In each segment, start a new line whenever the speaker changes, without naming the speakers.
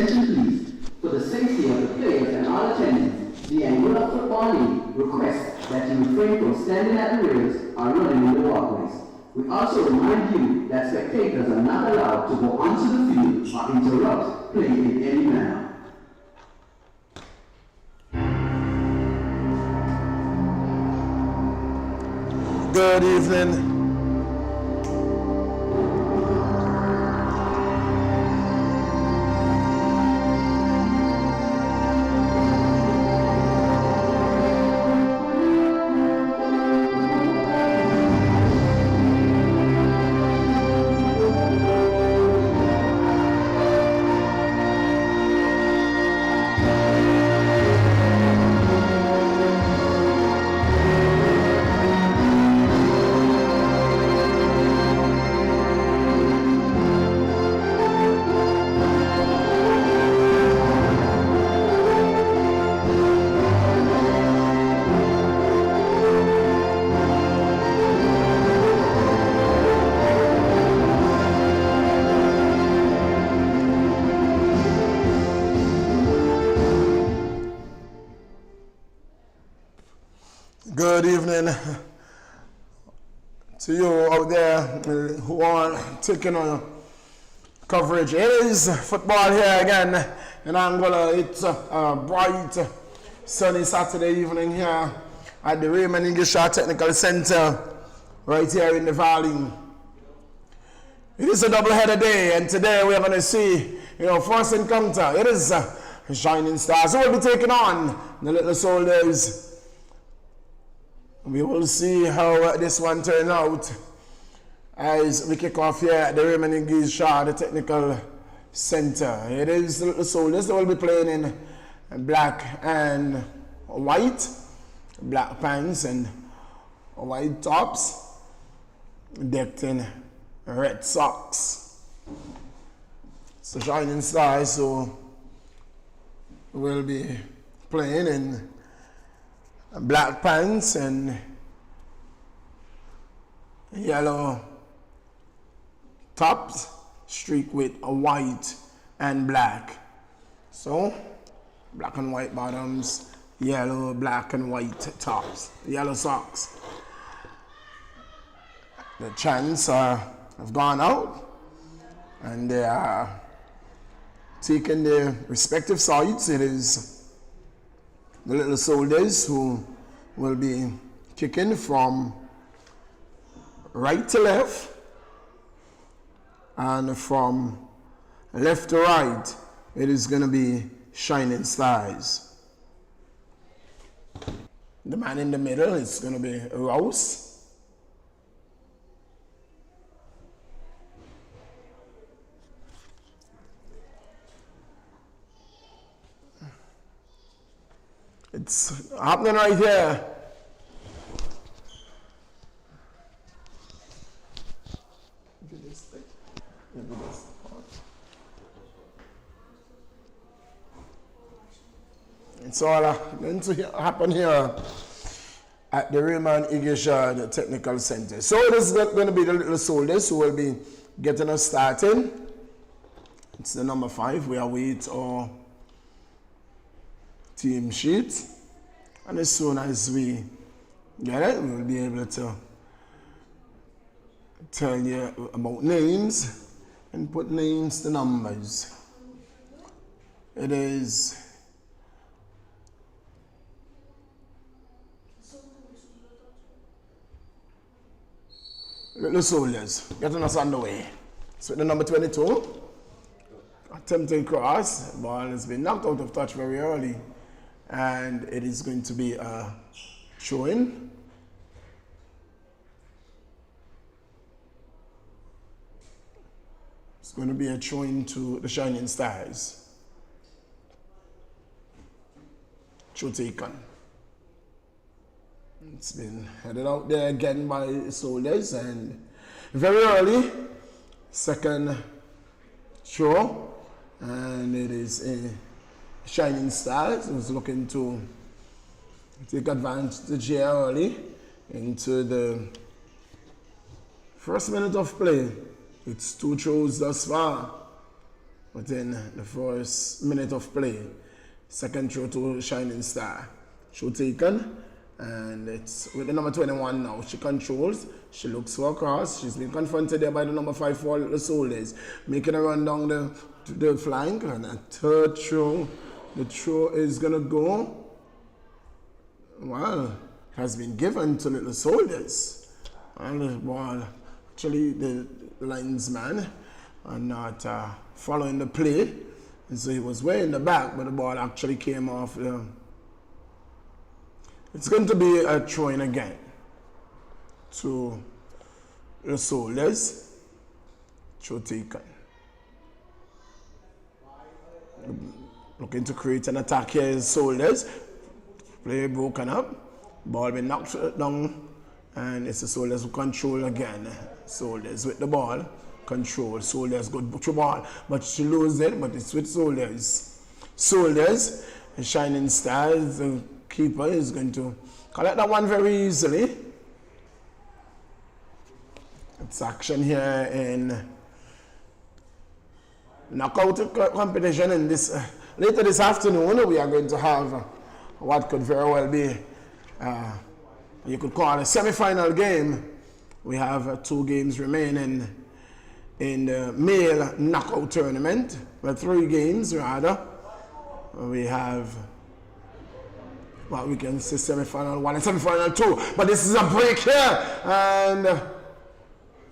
Attention please. For the safety of the players and all attendants, the Angola Football League requests that you refrain from standing at the rails or running in the walkways. We also remind you that spectators are not allowed to go onto the field or interrupt play in any manner.
Good evening. Good evening to you out there who are taking on coverage. It is football here again in Angola. It's a bright, sunny Saturday evening here at the Raymond English Technical Center right here in the Valley. It is a double-header day, and today we are going to see, first encounter. It is Shining Stars who will be taking on the Little Soldiers. We will see how this one turns out as we kick off here at the Raymond English the Technical Center. It is the Little Soldiers that will be playing in black and white, black pants and white tops, decked in red socks. So Shining Stars who will be playing in black pants and yellow tops streaked with a white and black. So black and white bottoms, yellow, black and white tops, yellow socks. The chants have gone out and they are taking their respective sides. It is the Little Soldiers who will be kicking from right to left, and from left to right it is going to be Shining Stars. The man in the middle is going to be Rouse. It's happening right here. It's all going to happen here at the Raymond English the Technical Center. So it is going to be the Little Soldiers who will be getting us started. It's the number 5. We await our team sheet, and as soon as we get it, we will be able to tell you about names and put names to numbers. It is Little Soldiers getting us underway. So the number 22, attempting cross, ball has been knocked out of touch very early, and it is going to be a throw-in. It's going to be a throw-in to the Shining Stars. Throw taken. It's been headed out there again by Soldiers, and very early, second throw, and it is a Shining Stars who's looking to take advantage here early into the first minute of play. It's 2 throws thus far. within the first minute of play. Second throw to Shining Star. Throw taken, and it's with the number 21 now. She controls, she looks for a cross. She's been confronted there by the number 5 for the Soldiers, making a run down the flank, and a third throw. The throw is gonna go, well, has been given to Little Soldiers. And the ball, actually the linesman are not following the play, and so he was way in the back, but the ball actually came off. It's going to be a throw-in again to the Soldiers. Throw taken. Looking to create an attack here is Soldiers. Play broken up. Ball been knocked down, and it's the Soldiers who control again. Soldiers with the ball. Control. Soldiers good through ball, but she loses it, but it's with Soldiers. Soldiers, the Shining Stars, the keeper is going to collect that one very easily. It's action here in knockout competition, and this later this afternoon we are going to have what could very well be you could call a semi-final game. We have 2 games remaining in the male knockout tournament, but 3 games rather. We have what we can say semi-final 1 and semi-final 2, but this is a break here, and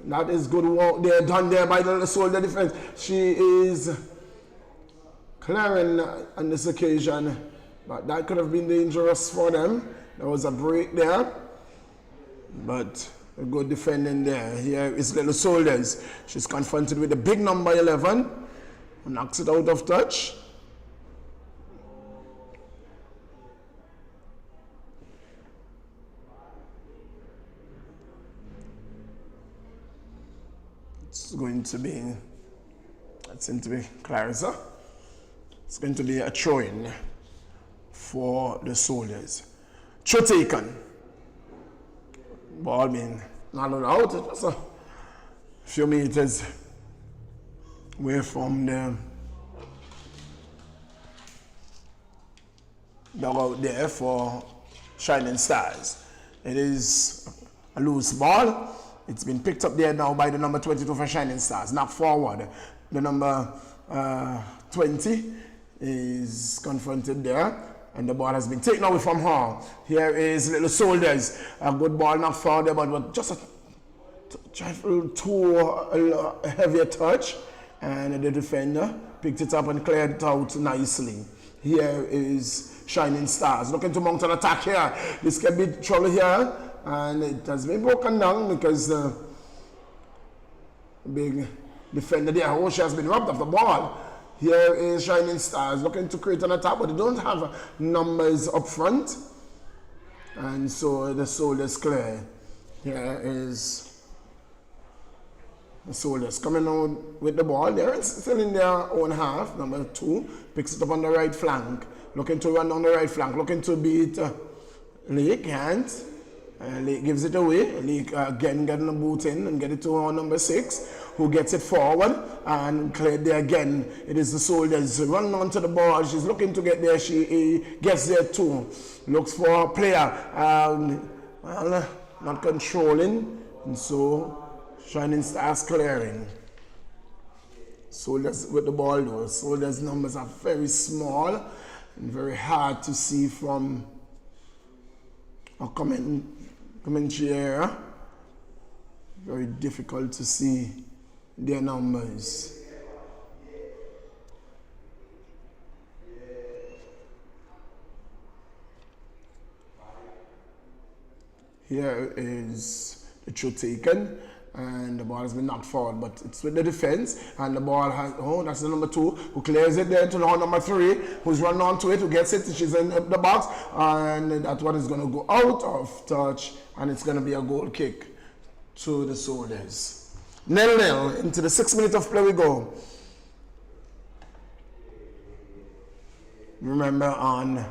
that is good work there done there by the Soldier defense. She is clearing on this occasion, but that could have been dangerous for them. There was a break there, but a good defending there. Here is Little Soldiers. She's confronted with the big number 11, who knocks it out of touch. It's going to be, that seems to be Clarissa. It's going to be a throw-in for the Soldiers. Throw taken. Ball being not allowed. It was a few meters away from the dugout there for Shining Stars. It is a loose ball. It's been picked up there now by the number 22 for Shining Stars. Knocked forward. The number 20 is confronted there, and the ball has been taken away from her. Here is Little Soldiers. A good ball knocked forward there, but just a too heavy a touch, and the defender picked it up and cleared it out nicely. Here is Shining Stars looking to mount an attack here. This can be trouble here, and it has been broken down because the big defender there, oh, she has been robbed of the ball. Here is Shining Stars looking to create an attack, but they don't have numbers up front, and so the Soldiers clear. Here is the Soldiers coming out with the ball. They're still in their own half. Number 2 picks it up on the right flank, looking to run down the right flank, looking to beat Lake. Can't. Lake gives it away. Lake again getting the boot in and get it to our number 6, who gets it forward and cleared there again. It is the Soldiers running onto the ball. She's looking to get there. She gets there too. Looks for a player. Well, not controlling, and so Shining Stars clearing. Soldiers with the ball though. Soldiers' numbers are very small and very hard to see from a commentary area. Very difficult to see their numbers. Here is the throw taken, and the ball has been knocked forward, but it's with the defense, and the ball has, oh, that's the number 2 who clears it there to the number 3, who's running onto it, who gets it. She's in the box, and that one is going to go out of touch, and it's going to be a goal kick to the Soldiers. 0-0 into the 6th minute of play we go. Remember, on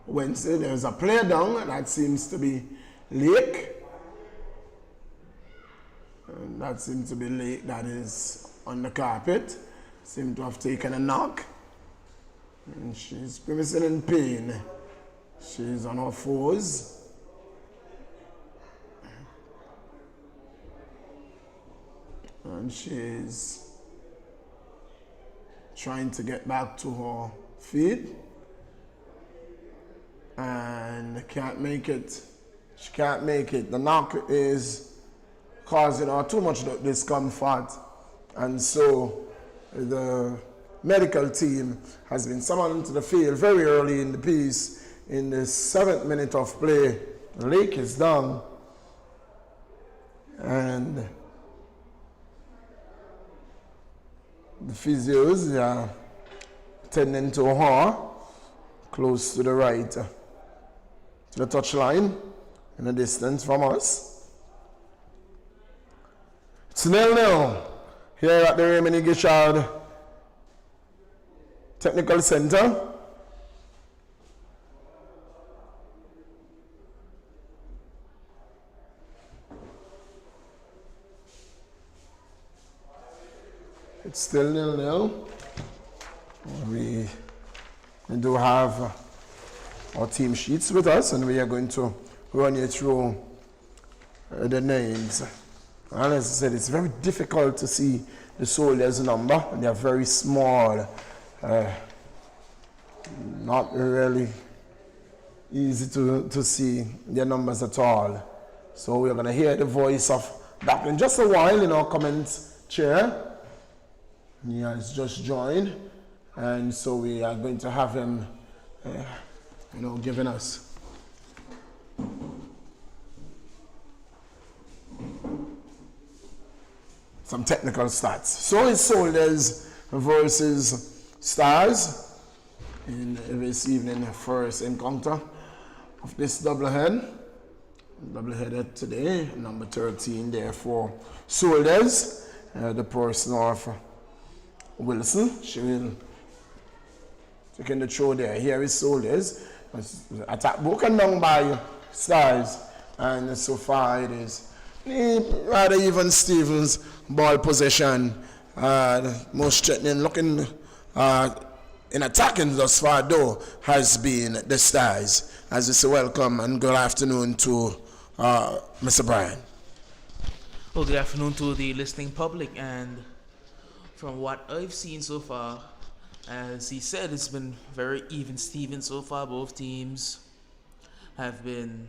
Wednesday there's a player down, and that seems to be Lake. And that seems to be Lake that is on the carpet. seemed to have taken a knock. And she's grimacing in pain. She's on her fours. And she's trying to get back to her feet. And can't make it. She can't make it. The knock is causing her too much discomfort. And so the medical team has been summoned to the field very early in the piece. In the 7th minute of play, the Lake is down. And the physios are tending to her close to the right, to the touchline, in a distance from us. It's 0-0 here at the Raymond Gishard Technical Center. It's still 0-0. We do have our team sheets with us, and we are going to run you through the names. And as I said, it's very difficult to see the soldiers' number, and they are very small. Not really easy to see their numbers at all. So we're going to hear the voice of Doc in just a while in our comments chair. He has just joined, and so we are going to have him, giving us some technical stats. So it's Soldiers versus Stars in this evening, first encounter of this doubleheader today, number 13 there for Soldiers, the person of Wilson. She will take in the throw there. Here is Soldiers. Attack broken down by Stars, and so far it is rather even Stevens ball possession. Most threatening looking in attacking thus far though has been the Stars. As we say, welcome and good afternoon to Mr. Bryan.
Well, good afternoon to the listening public, and from what I've seen so far, as he said, it's been very even Steven so far. Both teams have been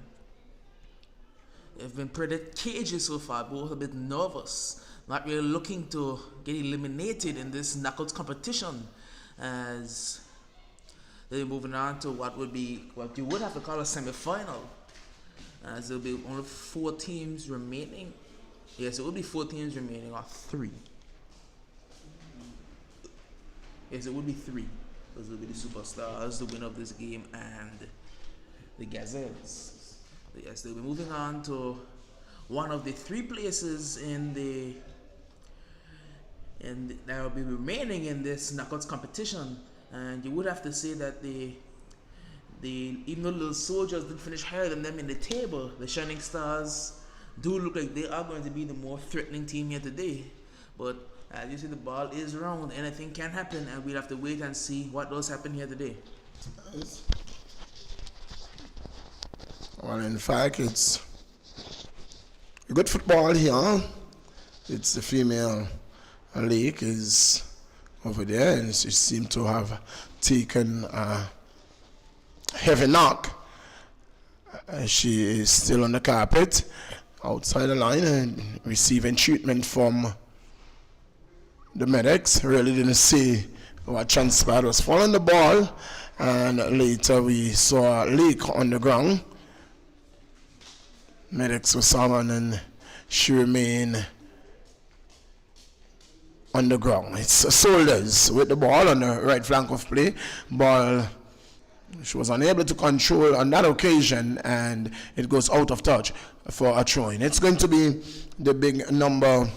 pretty cagey so far. Both a bit nervous, not really looking to get eliminated in this knockout competition, as they're moving on to what you would have to call a semi-final, as there'll be only 4 teams remaining. Yes, it will be 4 teams remaining, or 3. Yes, it would be 3. Those will be the Superstars, the winner of this game, and the Gazelles. Yes, they'll be moving on to one of the 3 places that will be remaining in this knockouts competition. And you would have to say that even though the little Soldiers did finish higher than them in the table, the Shining Stars do look like they are going to be the more threatening team here today. But as you see, the ball is round, anything can happen, and we'll have to wait and see what does happen here today.
Well, in fact, it's good football here. It's the female league is over there, and she seemed to have taken a heavy knock. She is still on the carpet outside the line and receiving treatment from the medics. Really didn't see what transpired. Was following the ball, and later we saw a leak on the ground. Medics were summoned, and she remained on the ground. It's Soldiers with the ball on the right flank of play. Ball she was unable to control on that occasion, and it goes out of touch for a throw-in. It's going to be the big number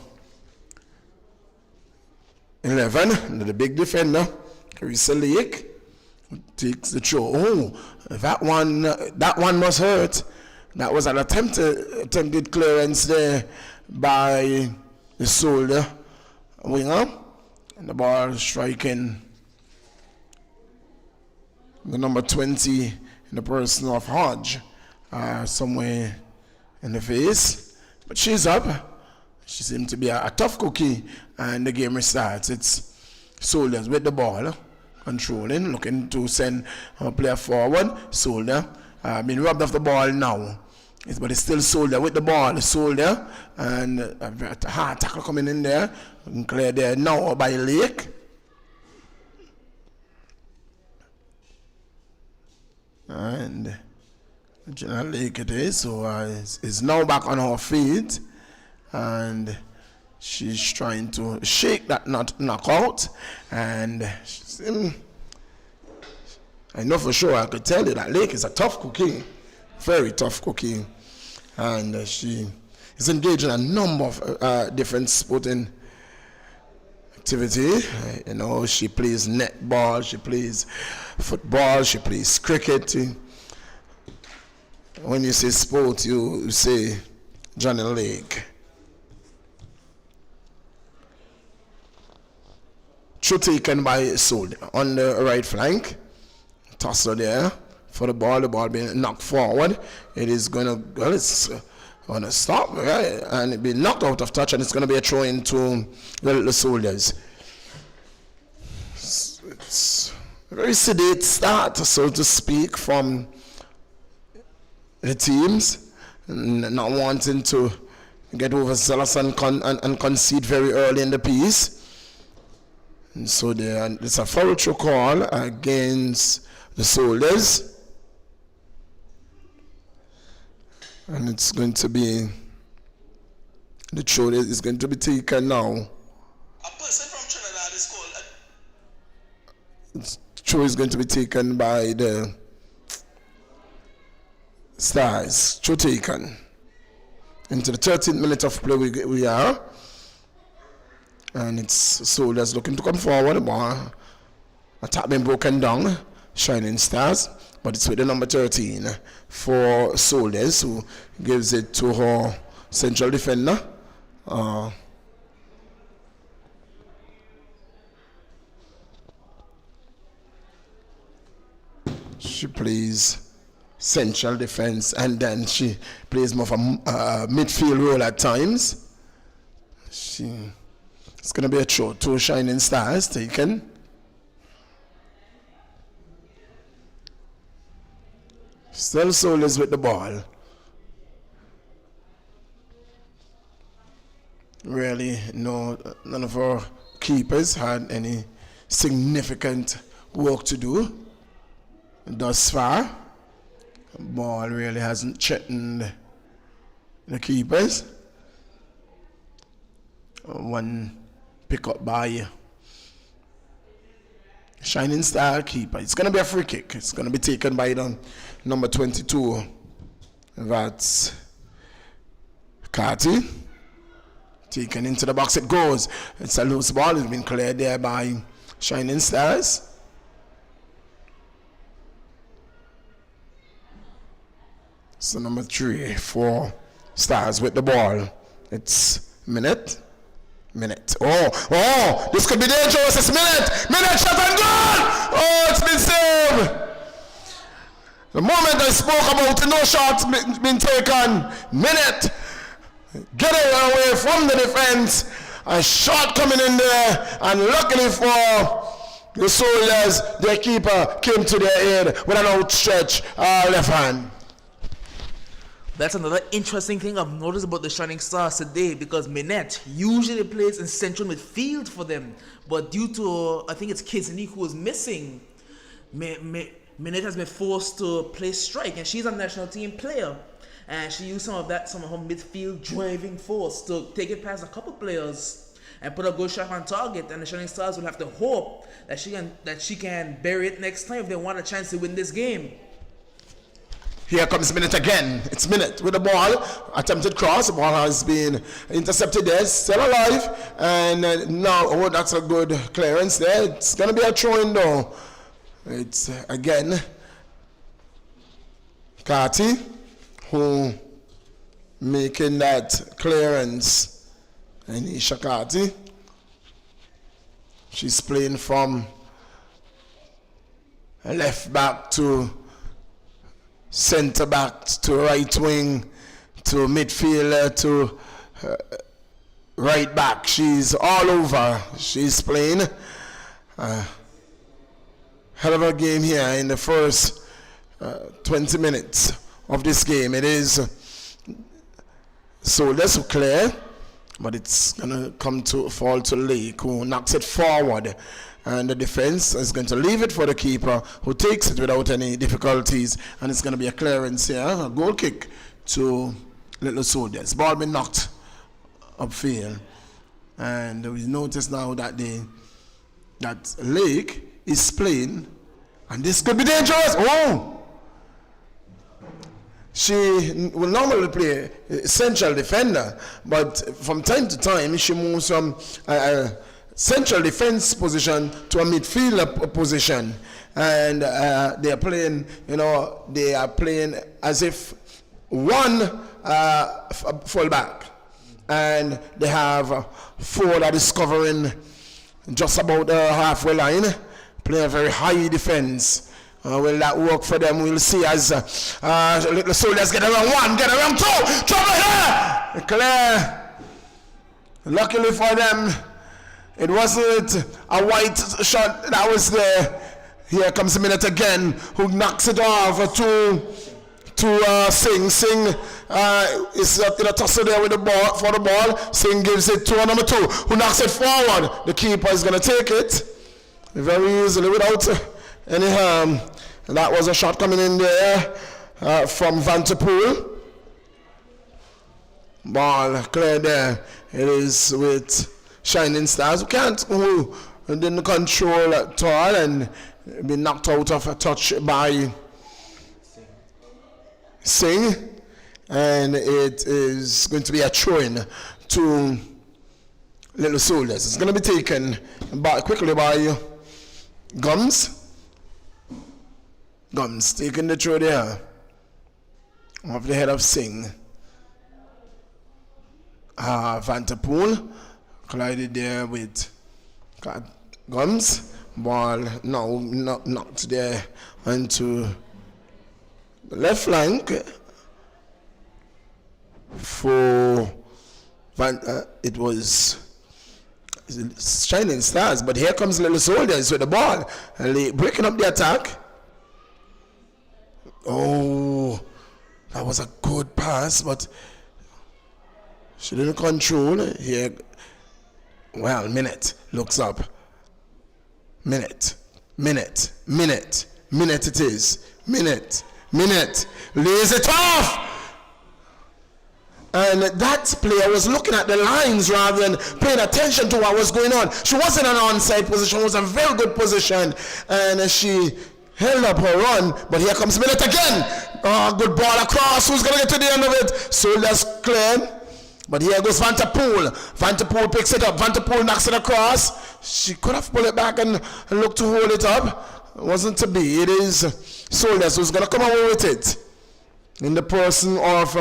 11, the big defender, Carissa Lake, takes the throw. Oh, that one must hurt. That was an attempted clearance there by the Soldier winger. And the ball striking the number 20 in the person of Hodge somewhere in the face. But she's up. She seems to be a tough cookie, and the game restarts. It's Soldiers with the ball, controlling, looking to send a player forward. Soldier being robbed of the ball now. But it's still Soldier with the ball. Soldier, and a hard tackle coming in there. And clear there now by Lake. And General Lake it is, so is now back on her feet. And she's trying to shake that knockout. And I know for sure, I could tell you that Lake is a tough cookie. Very tough cookie. And she is engaged in a number of different sporting activity. You know, she plays netball, she plays football, she plays cricket. When you say sport, you say Johnny Lake. Throw taken by Soldier on the right flank. Tosser there for the ball being knocked forward. It is going to, well, it's going to stop, right? And it be knocked out of touch, and it's going to be a throw into the Soldiers. It's a very sedate start, so to speak, from the teams, not wanting to get overzealous and concede very early in the piece. And so it's a foul throw call against the Soldiers. And it's going to be, the throw is going to be taken now.
A person from Trinidad is called.
Throw is going to be taken by the Stars. Throw taken. Into the 13th minute of play we are. And it's Soldiers looking to come forward. The ball, attack being broken down. Shining Stars. But it's with the number 13 for Soldiers, who gives it to her central defender. She plays central defense, and then she plays more of a midfield role at times. It's going to be a throw. 2 Shining Stars taken. Still Soldiers with the ball. Really, none of our keepers had any significant work to do thus far. The ball really hasn't threatened the keepers. One pick up by Shining Star keeper. It's going to be a free kick. It's going to be taken by the number 22. That's Carty. Taken into the box it goes. It's a loose ball. It's been cleared there by Shining Stars. So number 3 for Stars with the ball. It's Minute. Oh, this could be dangerous. It's Minute, shot and goal! Oh, it's been saved. The moment I spoke about no shots been taken, Minute getting away from the defense, a shot coming in there, and luckily for the Soldiers, their keeper came to their aid with an outstretched left hand.
That's another interesting thing I've noticed about the Shining Stars today, because Minette usually plays in central midfield for them, but due to, I think it's Kizini who is missing, Minette has been forced to play strike, and she's a national team player, and she used some of her midfield driving force to take it past a couple players and put a good shot on target, and the Shining Stars will have to hope that she can bury it next time if they want a chance to win this game.
Here comes Minute again. It's Minute with the ball. Attempted cross. The ball has been intercepted there. Still alive. And now, that's a good clearance there. It's going to be a throw-in though. It's again Carty who making that clearance. And Isha Carty. She's playing from left back to centre back to right wing to midfielder to right back. She's all over. She's playing hell of a game here in the first 20 minutes of this game. It is Soldiers who clear, but it's gonna come to fall to Lake, who knocks it forward, and the defense is going to leave it for the keeper, who takes it without any difficulties, and it's going to be a clearance here, a goal kick to Little Soldiers. Ball been knocked upfield, and we notice now that that Lake is playing, and this could be dangerous. Oh! She will normally play central defender, but from time to time she moves from central defense position to a midfielder position, and they are playing, they are playing as if one fullback, and they have four that is covering just about the halfway line, playing a very high defense. Will that work for them? We'll see as Little Soldiers get around one, get around two, trouble here! Clear. Luckily for them, it wasn't a white shot that was there. Here comes a minute again, who knocks it off to Singh. Singh is in a tussle there with the ball for the ball. Singh gives it to number 2, who knocks it forward. The keeper is going to take it very easily without any harm. And that was a shot coming in there from Vanterpool. Ball clear there. It is with Shining Stars, who didn't control at all and been knocked out of a touch by Singh. And it is going to be a throw-in to Little Soldiers. It's going to be taken quickly by Gums. Gums taking the throw there off the head of Singh. Vanterpool collided there with Gums. Ball now knocked there onto the left flank for it was Shining Stars, but here comes Little Soldiers with the ball and breaking up the attack. Oh, that was a good pass, but she didn't control here. Well, minute looks up. Minute it is. Minute, lays it off. And that player was looking at the lines rather than paying attention to what was going on. She was in an onside position, it was a very good position, and she held up her run, but here comes Minute again. Good ball across. Who's going to get to the end of it? Soldiers clear. But here goes Vanterpool. Vanterpool picks it up. Vanterpool knocks it across. She could have pulled it back and looked to hold it up. It wasn't to be. It is Soldiers who's going to come away with it. In the person of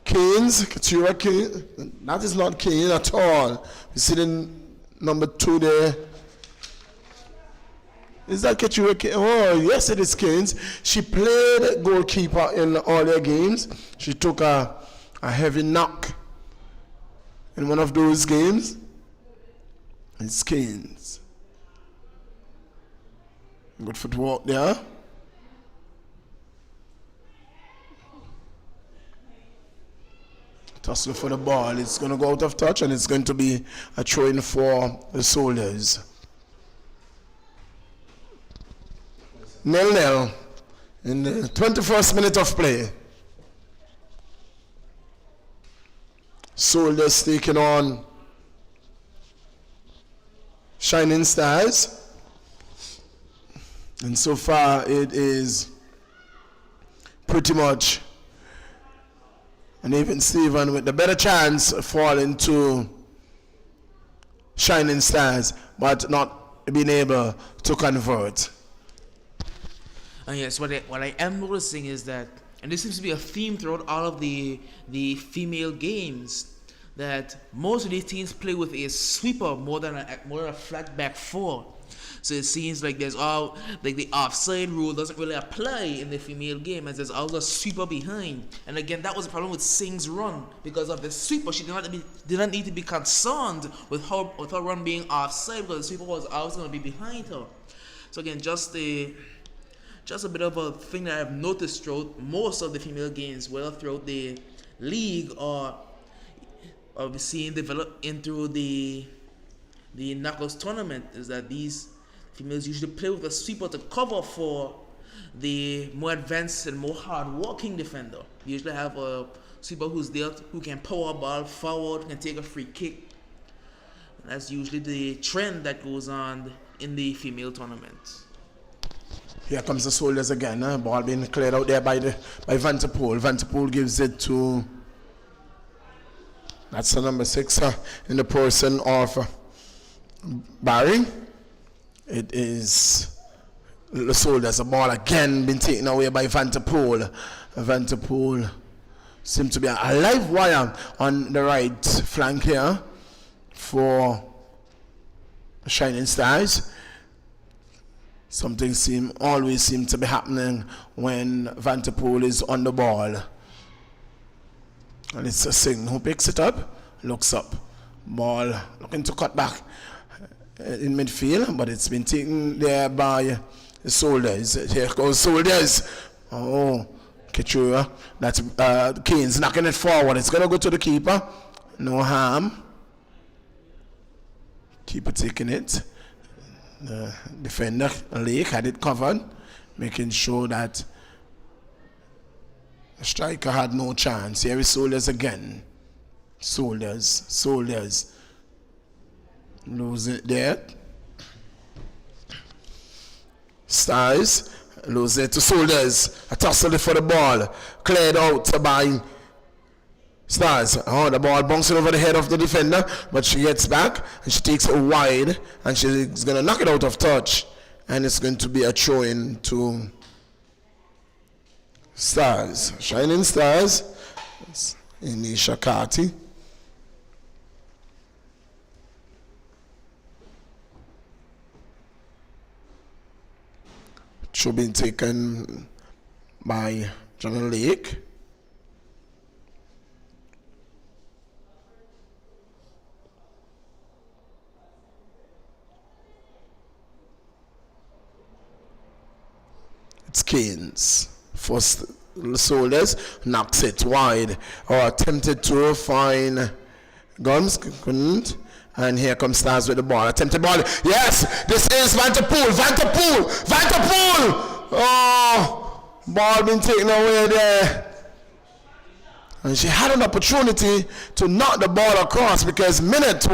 Keynes. Katura Keynes. That is not Keynes at all. You see the number 2 there. Is that Katura Keynes? Oh, yes, it is Keynes. She played goalkeeper in all their games. She took a heavy knock in one of those games. It's Keynes. Good footwork there. Tussle for the ball. It's going to go out of touch, and it's going to be a throw-in for the Soldiers. 0-0 in the 21st minute of play. Soldiers taking on Shining Stars. And so far it is pretty much and even Stephen with the better chance falling to Shining Stars, but not being able to convert.
And yes, what I am noticing is that, and this seems to be a theme throughout all of the female games, that most of these teams play with a sweeper more than a flat back four. So it seems like there's all like the offside rule doesn't really apply in the female game, as there's always a sweeper behind. And again, that was the problem with Singh's run because of the sweeper. She did not need to be concerned with her run being offside because the sweeper was always going to be behind her. So again, just a bit of a thing that I've noticed throughout most of the female games, whether throughout the league or we're seeing develop into the knockouts tournament, is that these females usually play with a sweeper to cover for the more advanced and more hard-working defender. They usually have a sweeper who's there who can power a ball forward, can take a free kick. And that's usually the trend that goes on in the female tournament.
Here comes the Soldiers again. Ball being cleared out there by Vanterpool. Vanterpool gives it to, that's the number 6 in the person of Barry. It is the Soldiers. The ball again been taken away by Vanterpool. Vanterpool seems to be a live wire on the right flank here for Shining Stars. Something always seems to be happening when Vanterpool is on the ball. And it's a Singh who picks it up, looks up. Ball looking to cut back in midfield, but it's been taken there by the Soldiers. Here goes Soldiers. Oh, Keturah. That's Keynes knocking it forward. It's going to go to the keeper. No harm. Keeper taking it. The defender, Lake, had it covered, making sure that the striker had no chance. Here is Soldiers again. Soldiers. Lose it there. Stars. Lose it to Soldiers. A tussle for the ball. Cleared out by Stars. Oh, the ball bouncing over the head of the defender, but she gets back and she takes it wide and she's going to knock it out of touch. And it's going to be a throw in to Stars. Shining Stars. Inisha Kati. Should be taken by John Lake. It's Keynes. First Soldiers knocks it wide, or attempted to find Gums, couldn't. And here comes Stars with the ball. Attempted ball. Yes, this is Vanterpool. Oh, ball been taken away there. And she had an opportunity to knock the ball across because Minute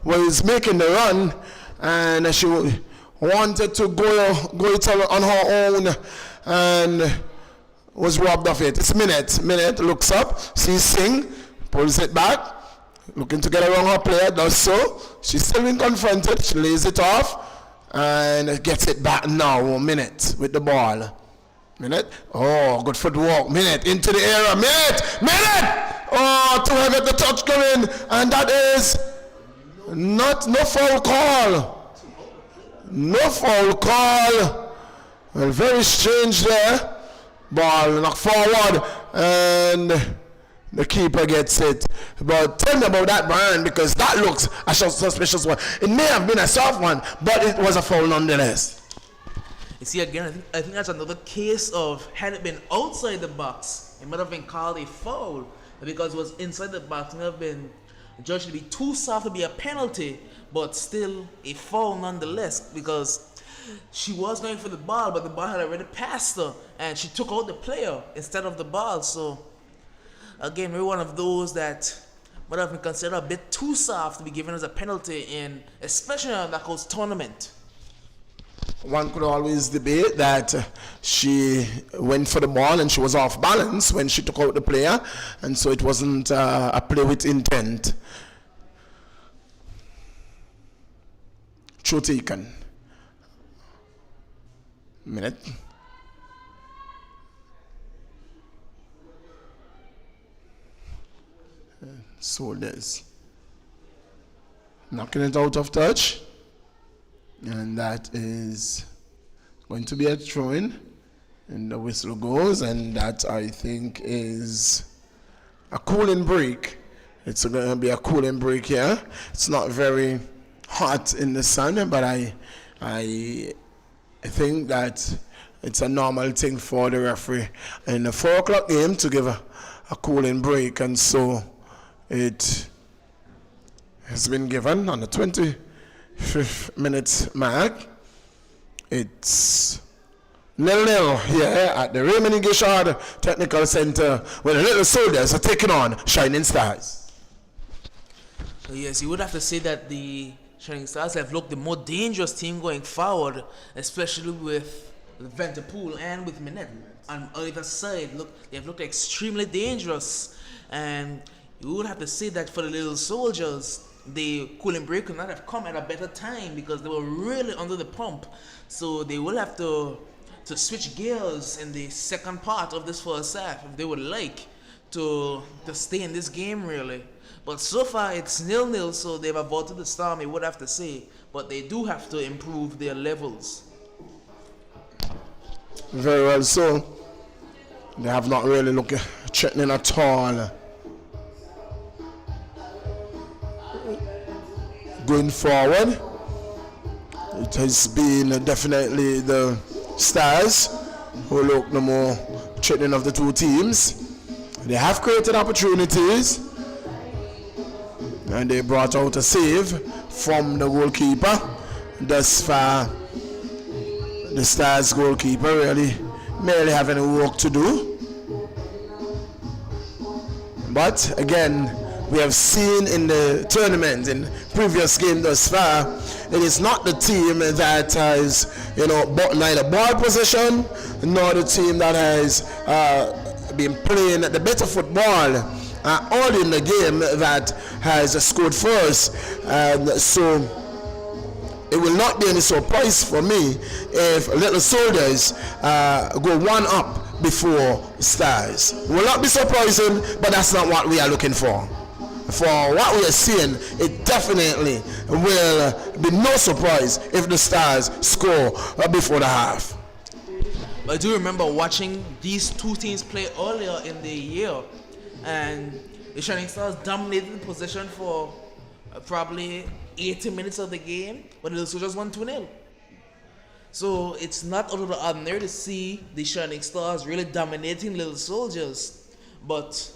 was making the run, and she wanted to go it on her own and was robbed of it. It's Minute looks up, sees Singh, pulls it back, looking to get around her player, does so. She's still being confronted, she lays it off and gets it back now. Minute with the ball. Minute, oh, good footwork. Minute into the area. Minute! Oh, too heavy the touch coming, and that is no foul call. No foul call. Well, very strange there. Ball knocked forward, and the keeper gets it. But tell me about that, Brian, because that looks a suspicious one. It may have been a soft one, but it was a foul nonetheless.
You see, again, I think that's another case of, had it been outside the box, it might have been called a foul. Because it was inside the box, it might have been judged to be too soft to be a penalty, but still a foul nonetheless, because she was going for the ball, but the ball had already passed her, and she took out the player instead of the ball. So, again, we're one of those that might have been considered a bit too soft to be given as a penalty, in especially in a knockouts tournament.
One could always debate that she went for the ball and she was off balance when she took out the player, and so it wasn't a play with intent. Throw taken. Minute. Soldiers. Knocking it out of touch. And that is going to be a throw-in. And the whistle goes, and that I think is a cooling break. It's going to be a cooling break here. It's not very hot in the sun, but I think that it's a normal thing for the referee in the 4 o'clock game to give a cooling break, and so it has been given on the 25th minute mark. It's 0-0 here at the Raymond Gishard Technical Center, where the Little Soldiers are taking on Shining Stars.
Yes, you would have to say that the Shining Stars have looked the more dangerous team going forward, especially with Vanderpool and with Minette. On either side, they have looked extremely dangerous, and you would have to say that for the Little Soldiers, the cooling break could not have come at a better time because they were really under the pump. So they will have to switch gears in the second part of this first half if they would like to stay in this game, really. But so far it's 0-0, so they've avoided the storm, you would have to say. But they do have to improve their levels.
Very well so. They have not really looked threatening at all. Going forward, it has been definitely the Stars who look the more threatening of the two teams. They have created opportunities, and they brought out a save from the goalkeeper. Thus far, the Stars goalkeeper really merely have any work to do. But again, we have seen in the tournament, in previous game thus far, it is not the team that has, neither ball possession nor the team that has been playing the better football all in the game that has scored first. So it will not be any surprise for me if Little Soldiers go 1-up before Stars. It will not be surprising, but that's not what we are looking for. For what we are seeing, it definitely will be no surprise if the Stars score before the half.
I do remember watching these two teams play earlier in the year, and the Shining Stars dominated the possession for probably 80 minutes of the game, but the Soldiers won 2-0. So it's not out of the ordinary to see the Shining Stars really dominating Little Soldiers, but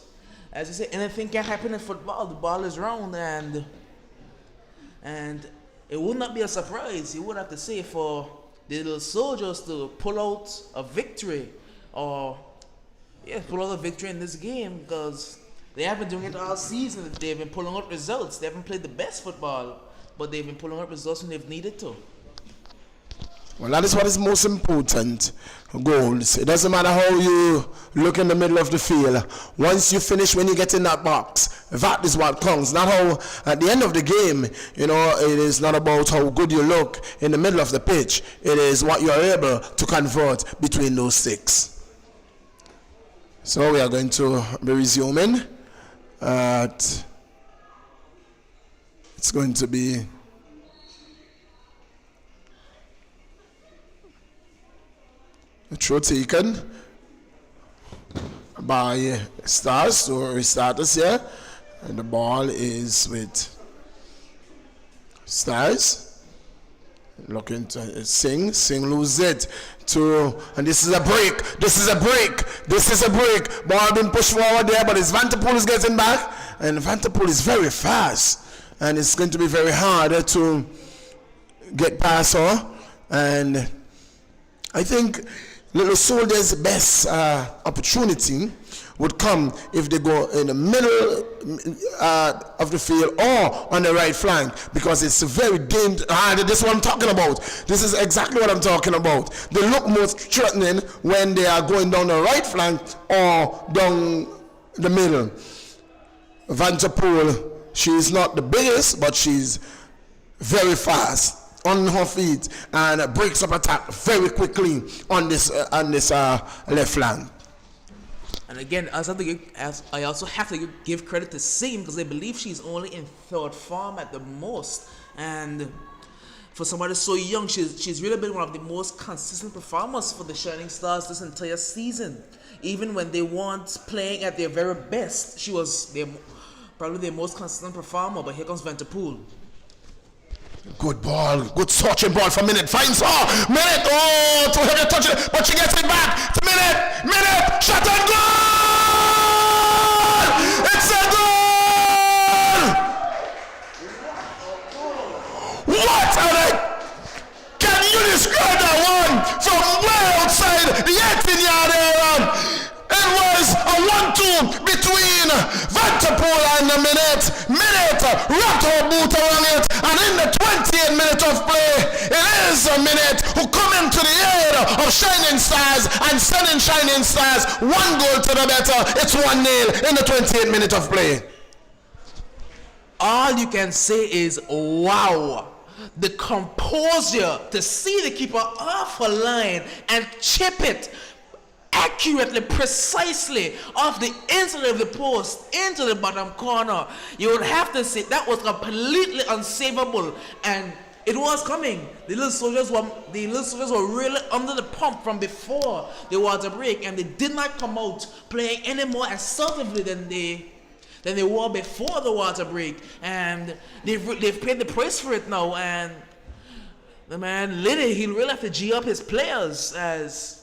as you say, anything can happen in football. The ball is round, and it would not be a surprise, you would have to say, for the Little Soldiers to pull out a victory, pull out a victory in this game, because they have been doing it all season. They've been pulling out results. They haven't played the best football, but they've been pulling out results when they've needed to.
Well, that is what is most important, goals. It doesn't matter how you look in the middle of the field. Once you finish, when you get in that box, that is what counts. Not how, at the end of the game, it is not about how good you look in the middle of the pitch. It is what you are able to convert between those sticks. So we are going to be resuming. It's going to be a throw taken by Stars, so restart us here, and the ball is with Stars. Looking to Singh loses it and this is a break. Ball being pushed forward there, but it's Vanderpool is getting back, and Vanderpool is very fast, and it's going to be very hard to get past her. And I think Little Soldiers' best opportunity would come if they go in the middle of the field or on the right flank, because it's very dangerous. This is what I'm talking about. This is exactly what I'm talking about. They look most threatening when they are going down the right flank or down the middle. Vanderpool, she's not the biggest, but she's very fast on her feet and breaks up attack very quickly on this left flank.
And again, I also have to give credit to Singh because I believe she's only in third form at the most. And for somebody so young, she's really been one of the most consistent performers for the Shining Stars this entire season. Even when they weren't playing at their very best, she was probably their most consistent performer. But here comes Vanterpool.
Good ball, good searching ball for Minute. Finds her. Minute, oh, too heavy touch it, but she gets it back to Minute, shot and goal! It's a goal! What can you describe that one from way outside the 18-yard area? It was a 1-2 between Vanterpool and the Minute. Minute wrapped her boot around it, and in the 28th minute of play, it is a Minute who come into the aid of Shining Stars and sending Shining Stars 1 goal to the better. It's 1-0 in the 28th minute of play.
All you can say is wow. The composure to see the keeper off her line and chip it accurately, precisely off the inside of the post into the bottom corner. You would have to say that was completely unsavable, and it was coming. The little soldiers were really under the pump from before the water break, and they did not come out playing any more assertively than they were before the water break, and they've paid the price for it now. And the man Liddy, he really have to G up his players as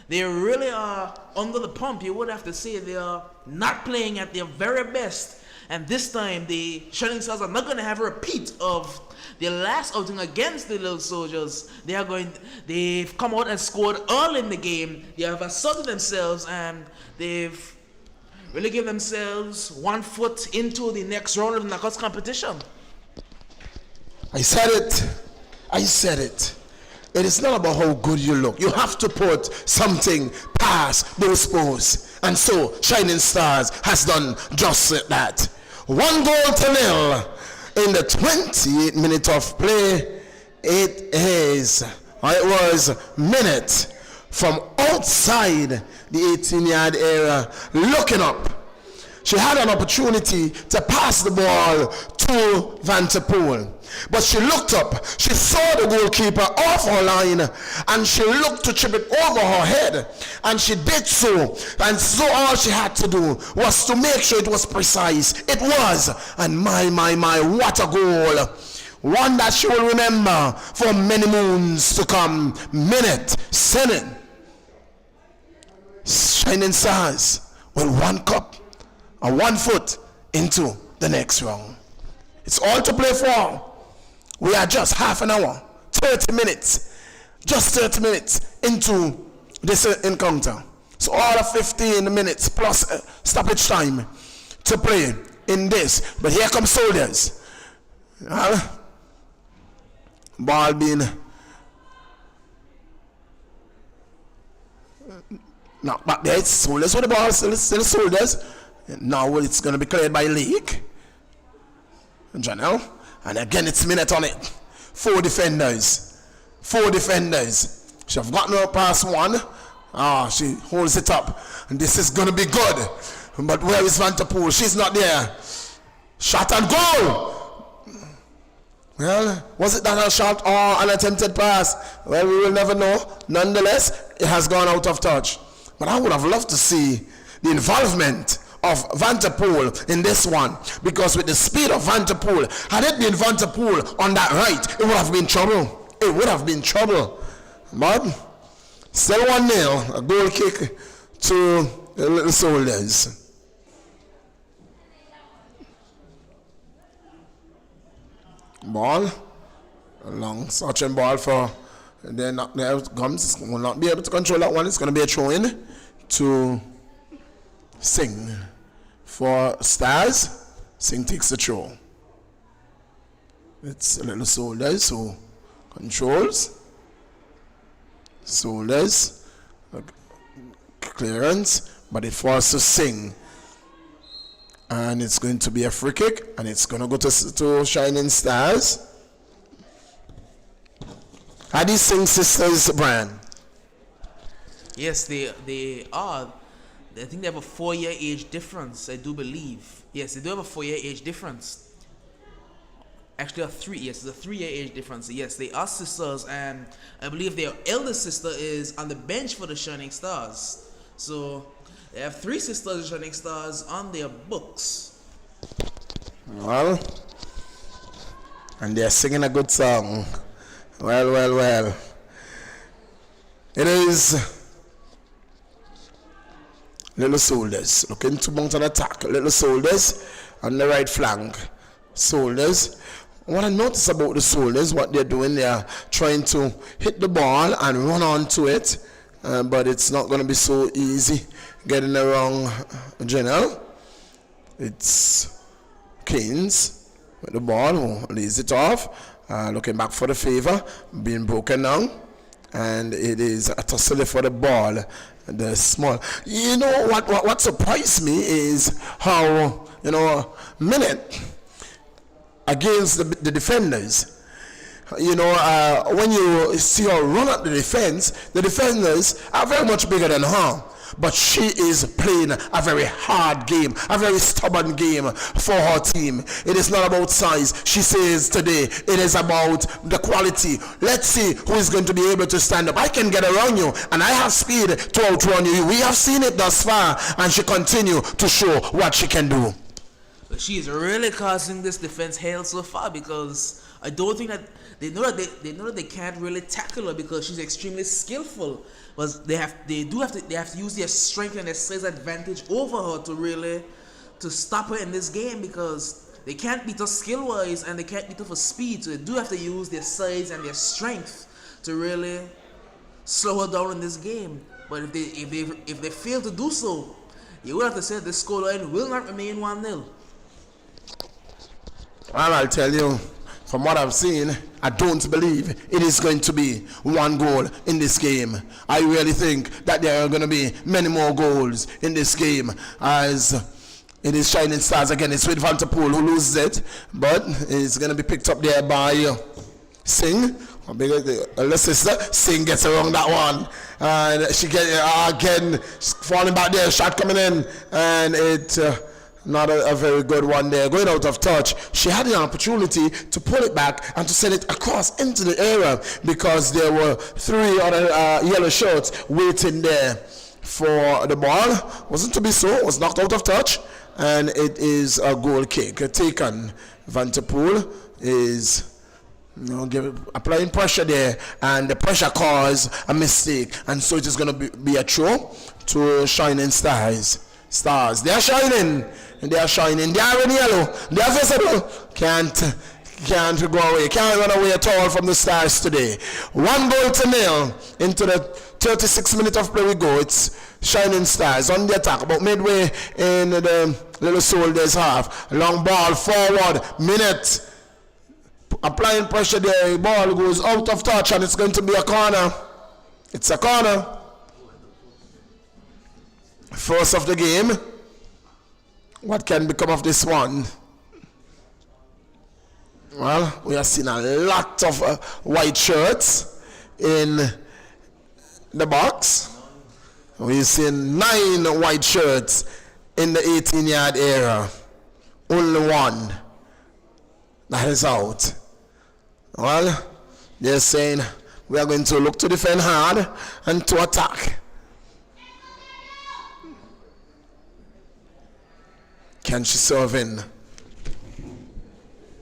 they really are under the pump. You would have to say they are not playing at their very best. And this time, the Shining Stars are not going to have a repeat of their last outing against the Little Soldiers. They've come out and scored early in the game. They have asserted themselves, and they've really given themselves 1 foot into the next round of the knockouts competition.
I said it. It is not about how good you look. You have to put something past those posts. And so, Shining Stars has done just that. 1 goal to 0 in the 28th minute of play. It was Minute from outside the 18-yard area looking up. She had an opportunity to pass the ball to Vanterpool, but she looked up, she saw the goalkeeper off her line, and she looked to chip it over her head, and she did so, and so all she had to do was to make sure it was precise. It was, and my, what a goal. One that she will remember for many moons to come. Minute sending Shining Stars with 1 cup and 1 foot into the next round. It's all to play for. We are just half an hour, 30 minutes, just 30 minutes into this encounter. So all of 15 minutes plus stoppage time to play in this. But here come Soldiers. Ball being knocked back there. It's Soldiers with the ball, still Soldiers. Now it's going to be cleared by Leak. Janelle. And again, it's Minute on it. 4 defenders. She have gotten her past 1. She holds it up. And this is going to be good. But where is Vanterpool? She's not there. Shot and goal. Well, was it that a shot or an attempted pass? Well, we will never know. Nonetheless, it has gone out of touch. But I would have loved to see the involvement of Vanterpool in this one, because with the speed of Vanterpool, had it been Vanterpool on that right, it would have been trouble. But still 1-0, a goal kick to the Little Soldiers. Ball, a long searching ball for there comes, will not be able to control that one. It's going to be a throw in to Singh. For Stars, Singh takes the throw. It's a Little Soldiers who controls. Soldiers, clearance, but it falls to Singh. And it's going to be a free kick, and it's going to go to Shining Stars. Are these Singh sisters, Brian?
Yes, they are. I think they have a 4-year age difference, I do believe. Yes, they do have a 4-year age difference. Actually, it's a 3-year age difference. Yes, they are sisters, and I believe their eldest sister is on the bench for the Shining Stars. So they have 3 sisters Shining Stars on their books.
Well, and they're singing a good song. Well. It is Little Soldiers looking to mount an attack. Little Soldiers on the right flank. Soldiers. What I notice about the Soldiers, what they're doing, they're trying to hit the ball and run onto it, but it's not going to be so easy getting the wrong general. It's Keynes with the ball who leaves it off, looking back for the favor, being broken down, and it is a tussle for the ball. The small, you know what surprised me is how, minute against the defenders. When you see her run at the defenders are very much bigger than her. But she is playing a very hard game, a very stubborn game for her team. It is not about size. She says today, it is about the quality. Let's see who is going to be able to stand up. I can get around you, and I have speed to outrun you. We have seen it thus far, and she continues to show what she can do.
She is really causing this defense hell so far, because I don't think that they know that they can't really tackle her because she's extremely skillful. But they have to use their strength and their size advantage over her to stop her in this game, because they can't beat her skill wise and they can't beat her for speed. So they do have to use their size and their strength to really slow her down in this game. But if they fail to do so, you will have to say the scoreline will not remain 1-0.
Well, I'll tell you, from what I've seen, I don't believe it is going to be 1 goal in this game. I really think that there are going to be many more goals in this game, as it is Shining Stars again. It's with Van Der Poel who loses it, but it's going to be picked up there by Singh. The sister Singh gets around that one, and she gets again falling back there. Shot coming in, and it. Not a very good one there, going out of touch. She had the opportunity to pull it back and to send it across into the area, because there were 3 other yellow shirts waiting there for the ball. Wasn't to be so. It was knocked out of touch, and it is a goal kick taken. Van Der Poel is applying pressure there, and the pressure caused a mistake, and so it is going to be a throw to Shining Stars. They are shining. They are shining. They are in yellow. They are visible. Can't go away. Can't run away at all from the Stars today. 1-0 into the 36th minute of play we go. It's Shining Stars on the attack, about midway in the Little Soldiers half. Long ball forward. Minute. Applying pressure there. Ball goes out of touch, and it's going to be a corner. It's a corner. First of the game. What can become of this one? Well, we have seen a lot of white shirts in the box. We've seen 9 white shirts in the 18-yard area. Only 1 that is out. Well, they're saying we are going to look to defend hard and to attack. Can she serve in?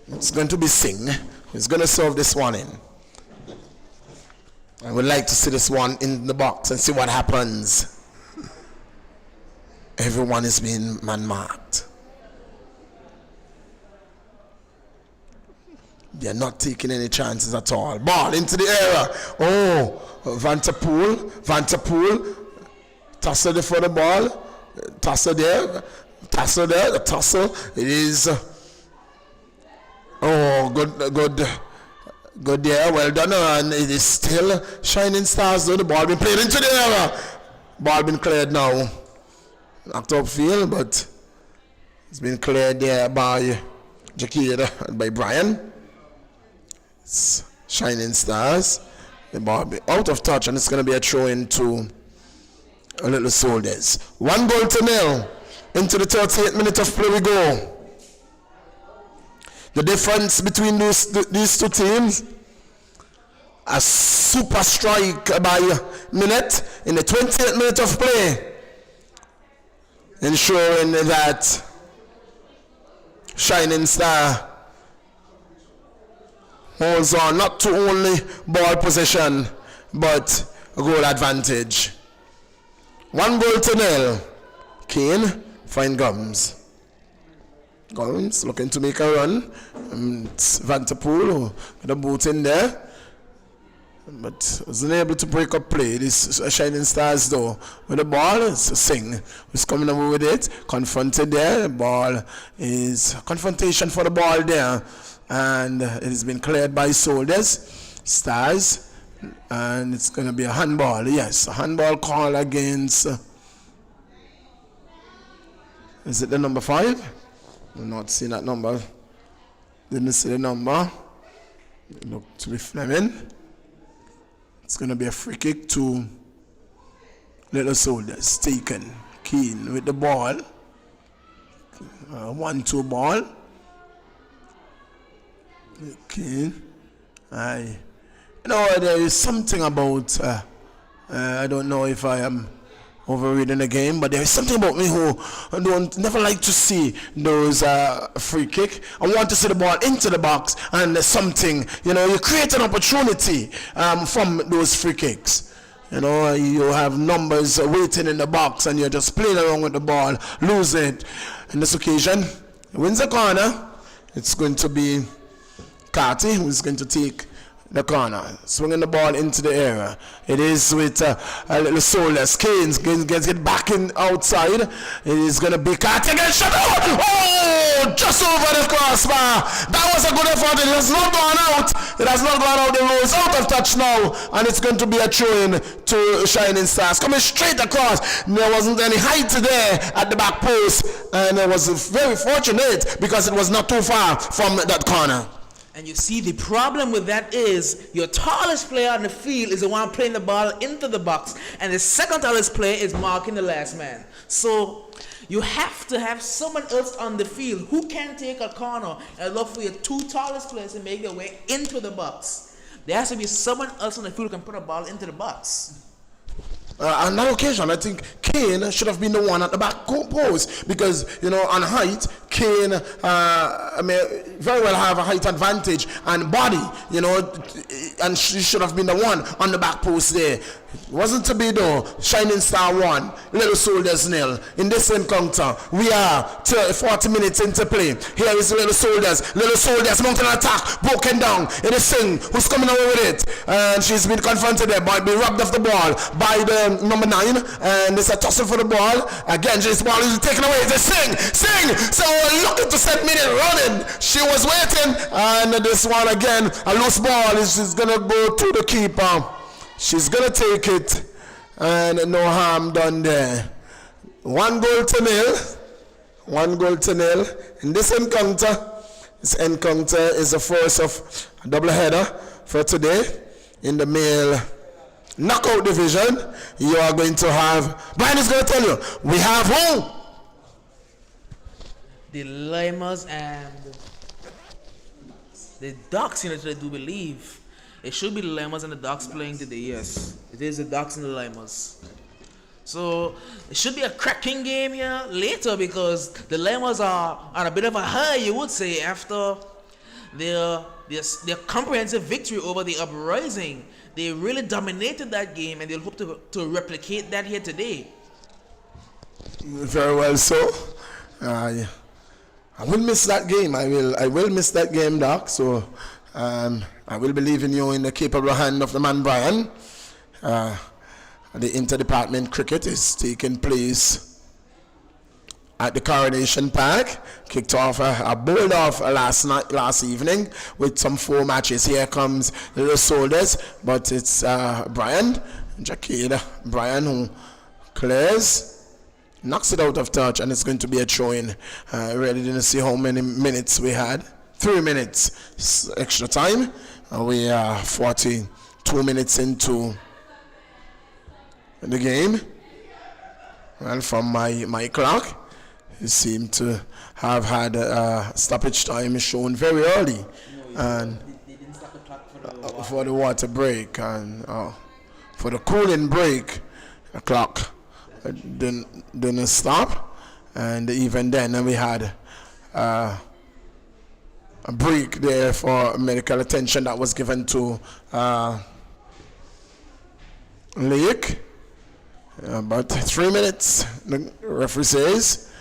It's going to be Singh who's going to serve this one in. I would like to see this one in the box and see what happens. Everyone is being man-marked. They're not taking any chances at all. Ball into the area. Oh, Van Der Poel. Tussle for the ball. Tussle there. The tussle. It is. Good there. Well done. And it is still Shining Stars though. The ball been played into the area. Ball been cleared now. Knocked upfield, but it's been cleared there by Jakir, by Brian. It's Shining Stars. The ball be out of touch, and it's going to be a throw in to Little Soldiers. 1-0 into the 38th minute of play we go. The difference between these two teams, a super strike by minute in the 28th minute of play, ensuring that Shining Star holds on not to only ball possession but a goal advantage. 1-0. Kane find Gums. Gums looking to make a run. It's Vanterpool with the boot in there, but wasn't able to break up play. This Shining Stars though with the ball. It's Singh who's coming away with it. Confronted there. The ball is a confrontation for the ball there, and it has been cleared by Soldiers. Stars, and it's going to be a handball. Yes, a handball call against. Is it the number 5? I'm not seeing that number. Didn't see the number. Look to be Fleming. It's going to be a free kick to Little Soldiers. Taken. Keen with the ball. 1-2 ball. Keen. There is something about, I don't know if I am overreading the game, but there is something about me who never like to see those free kick. I want to see the ball into the box and something, you create an opportunity from those free kicks. You have numbers waiting in the box and you're just playing around with the ball, lose it. In this occasion, wins the corner. It's going to be Carty who's going to take the corner, swinging the ball into the area. It is with Little Soldiers. Keynes gets it back in outside. It is going to be Carty again. Shot out! Oh, just over the crossbar. That was a good effort. It has not gone out. It has not gone out the road. It's out of touch now, and it's going to be a throw-in to Shining Stars. Coming straight across. There wasn't any height there at the back post, and it was very fortunate because it was not too far from that corner.
And you see, the problem with that is your tallest player on the field is the one playing the ball into the box, and the second tallest player is marking the last man. So you have to have someone else on the field who can take a corner and look for your 2 tallest players to make their way into the box. There has to be someone else on the field who can put a ball into the box.
On that occasion, I think Kane should have been the one at the back post because, on height, Kane very well have a height advantage and body, and she should have been the one on the back post there. It wasn't to be though. Shining Star 1, Little Soldiers 0. In this encounter, we are 40 minutes into play. Here is Little Soldiers. Little Soldiers mounting an attack, broken down. It is Singh who's coming away with it, and she's been confronted there by being robbed off the ball by the number 9, and it's a tussle for the ball. Again, this ball is taken away. It's a Singh. So looking to set minute running. She was waiting, and this one again, a loose ball is gonna go to the keeper. She's gonna take it, and no harm done there. 1-0. 1-0 in this encounter. This encounter is the first of a doubleheader for today in the male knockout division. You are going to have, Brian is going to tell you, we have who?
The Limers and the Ducks, I do believe. It should be the Limers and the Ducks playing today, yes. It is the Ducks and the Limers. So it should be a cracking game here later because the Limers are on a bit of a high, you would say, after their comprehensive victory over the Uprising. They really dominated that game, and they'll hope to replicate that here today.
Very well so. I will miss that game. I will miss that game, Doc. So I will believe in you in the capable hand of the man Brian. The interdepartment cricket is taking place at the Coronation Park. Kicked off a bowled off last evening with some 4 matches. Here comes the Little Soldiers, but it's Brian who clears, knocks it out of touch, and it's going to be a throw-in. Really didn't see how many minutes we had. 3 minutes extra time. We are 42 minutes into the game. Well, from my clock, it seemed to have had stoppage time shown very early, and
They didn't stop the clock for the water.
for the water break and for the cooling break, the clock didn't stop, and even then we had a break there for medical attention that was given to Lake. About 3 minutes, the referee says,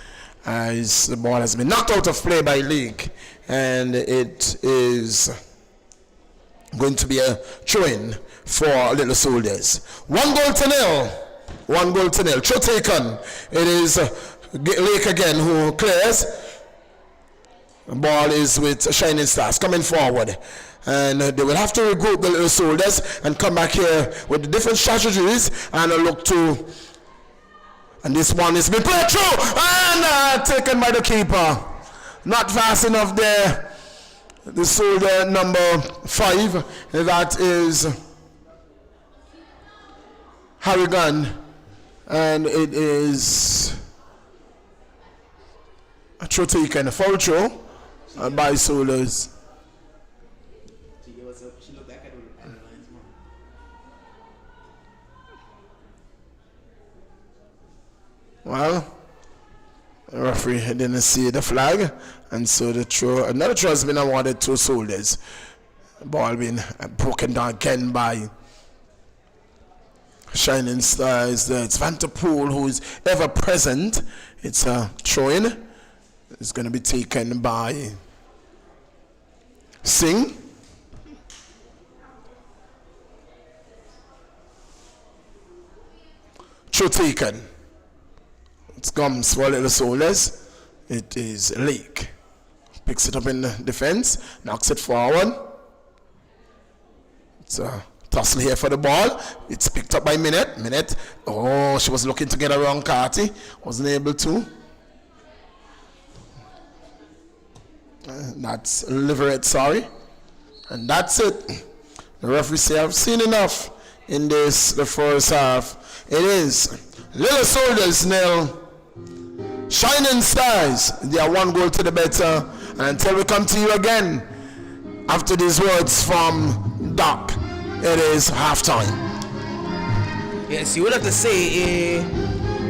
as the ball has been knocked out of play by Lake, and it is going to be a throw-in for Little Soldiers. 1-0. 1-0. Throw taken. It is Lake again who clears. The ball is with Shining Stars coming forward. And they will have to regroup the Little Soldiers and come back here with the different strategies and look to. And this one is being played through and taken by the keeper. Not fast enough there. The soldier number 5, that is Harrigan, and it is a throw taken, a foul throw by Soldiers.
She looked back at the lines, man.
Well, the referee didn't see the flag, and so another throw has been awarded to Soldiers. The ball being broken down again by Shining Stars. It's Vanterpool who is ever present. It's a throw-in. It's going to be taken by Singh. Throw taken. It comes for Little Soldiers. It is Lake. Picks it up in the defense, knocks it forward. It's a tussle here for the ball. It's picked up by Minute. Oh, she was looking to get around Carty. Wasn't able to. That's Liverett, sorry. And that's it. The referee say, I've seen enough in the first half. It is Little Soldiers 0. Shining Stars, they are 1 goal to the better. And until we come to you again, after these words from Doc, it is halftime.
Yes, you would have to say a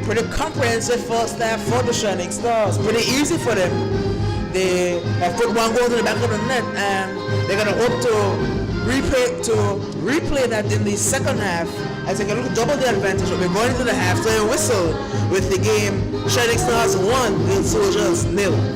pretty comprehensive first half for the Shining Stars. Pretty easy for them. They have put 1 goal to the back of the net, and they're going to hope to replay that in the second half as they can look double the advantage. We're going into the halftime whistle with the game Shining Stars 1, Little Soldiers 0.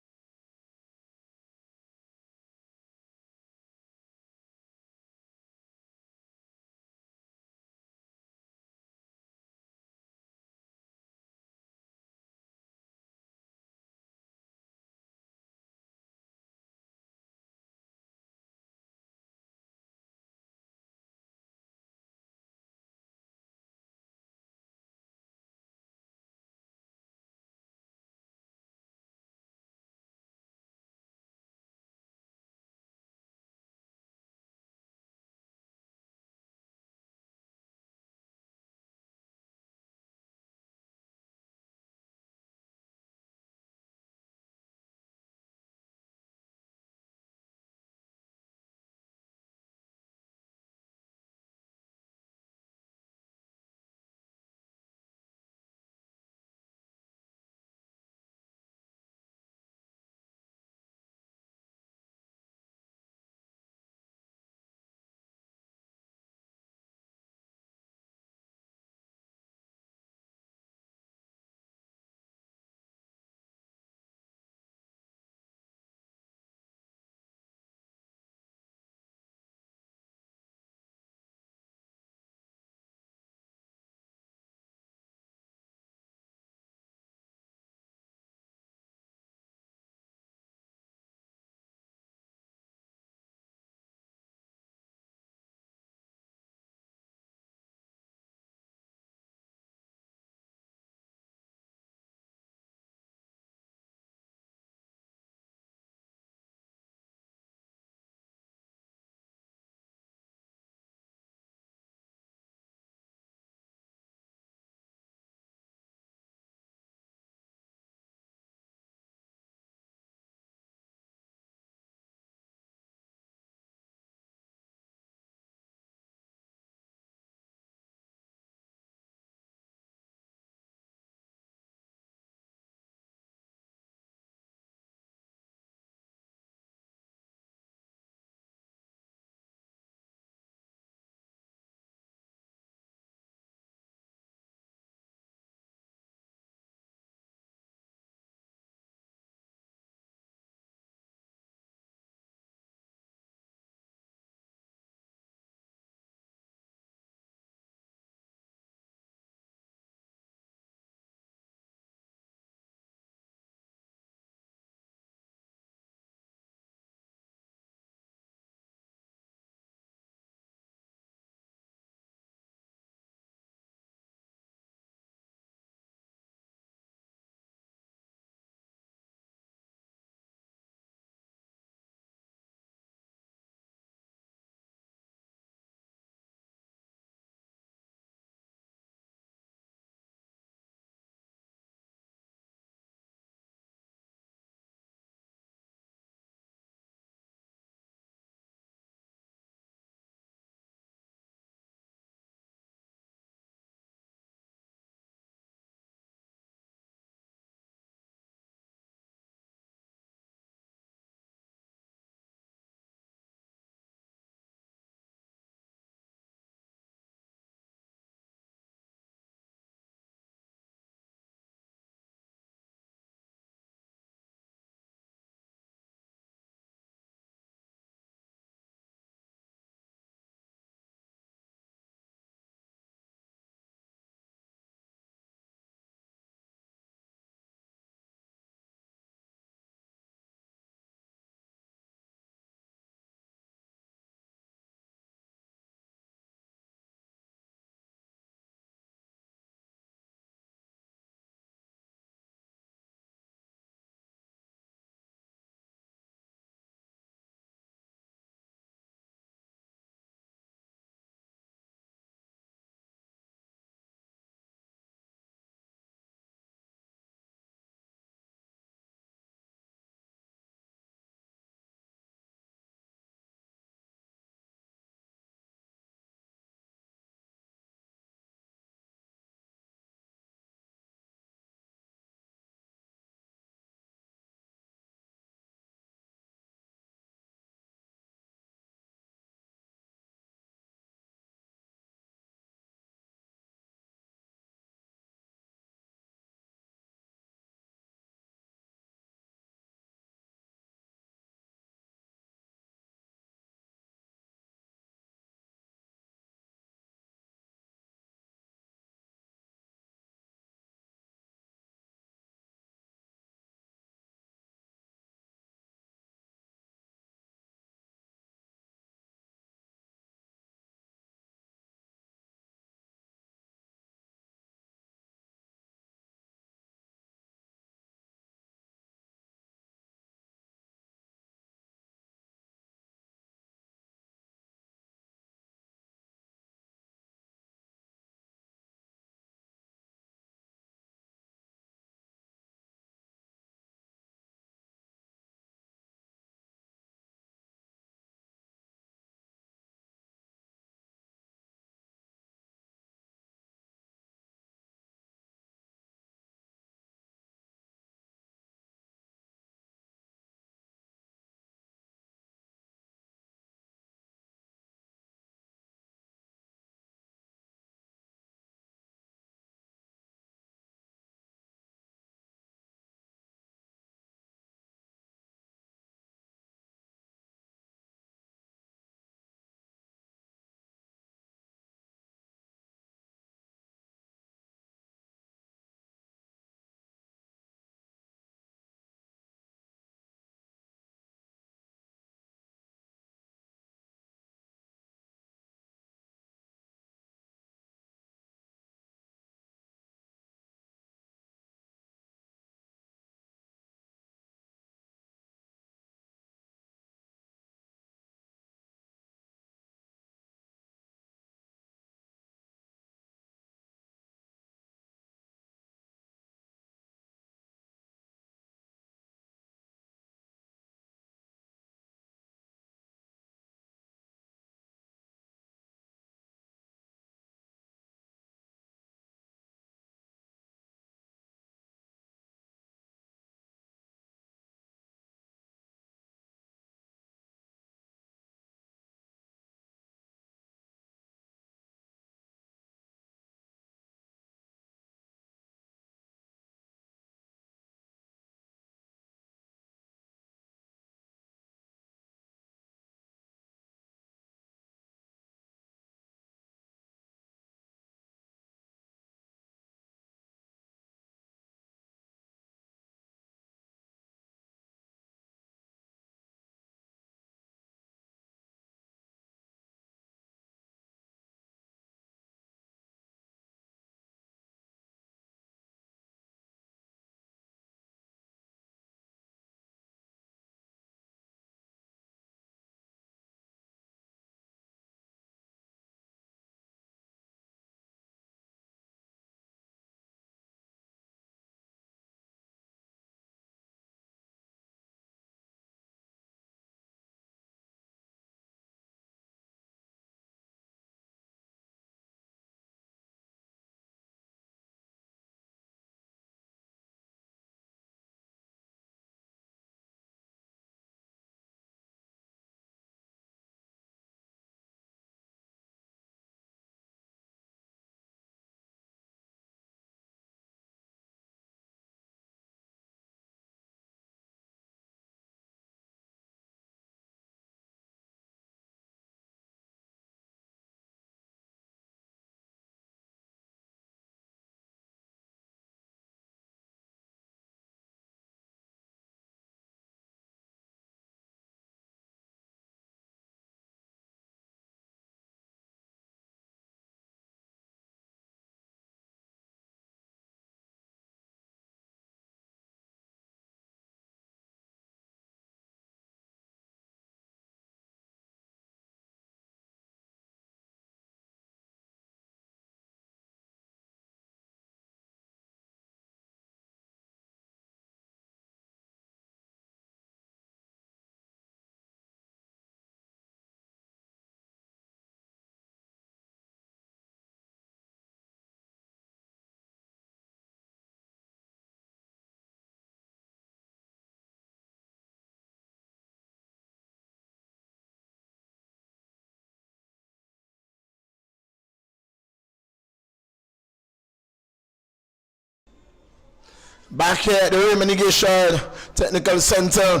Back here at the Raymond Irrigation Technical Center,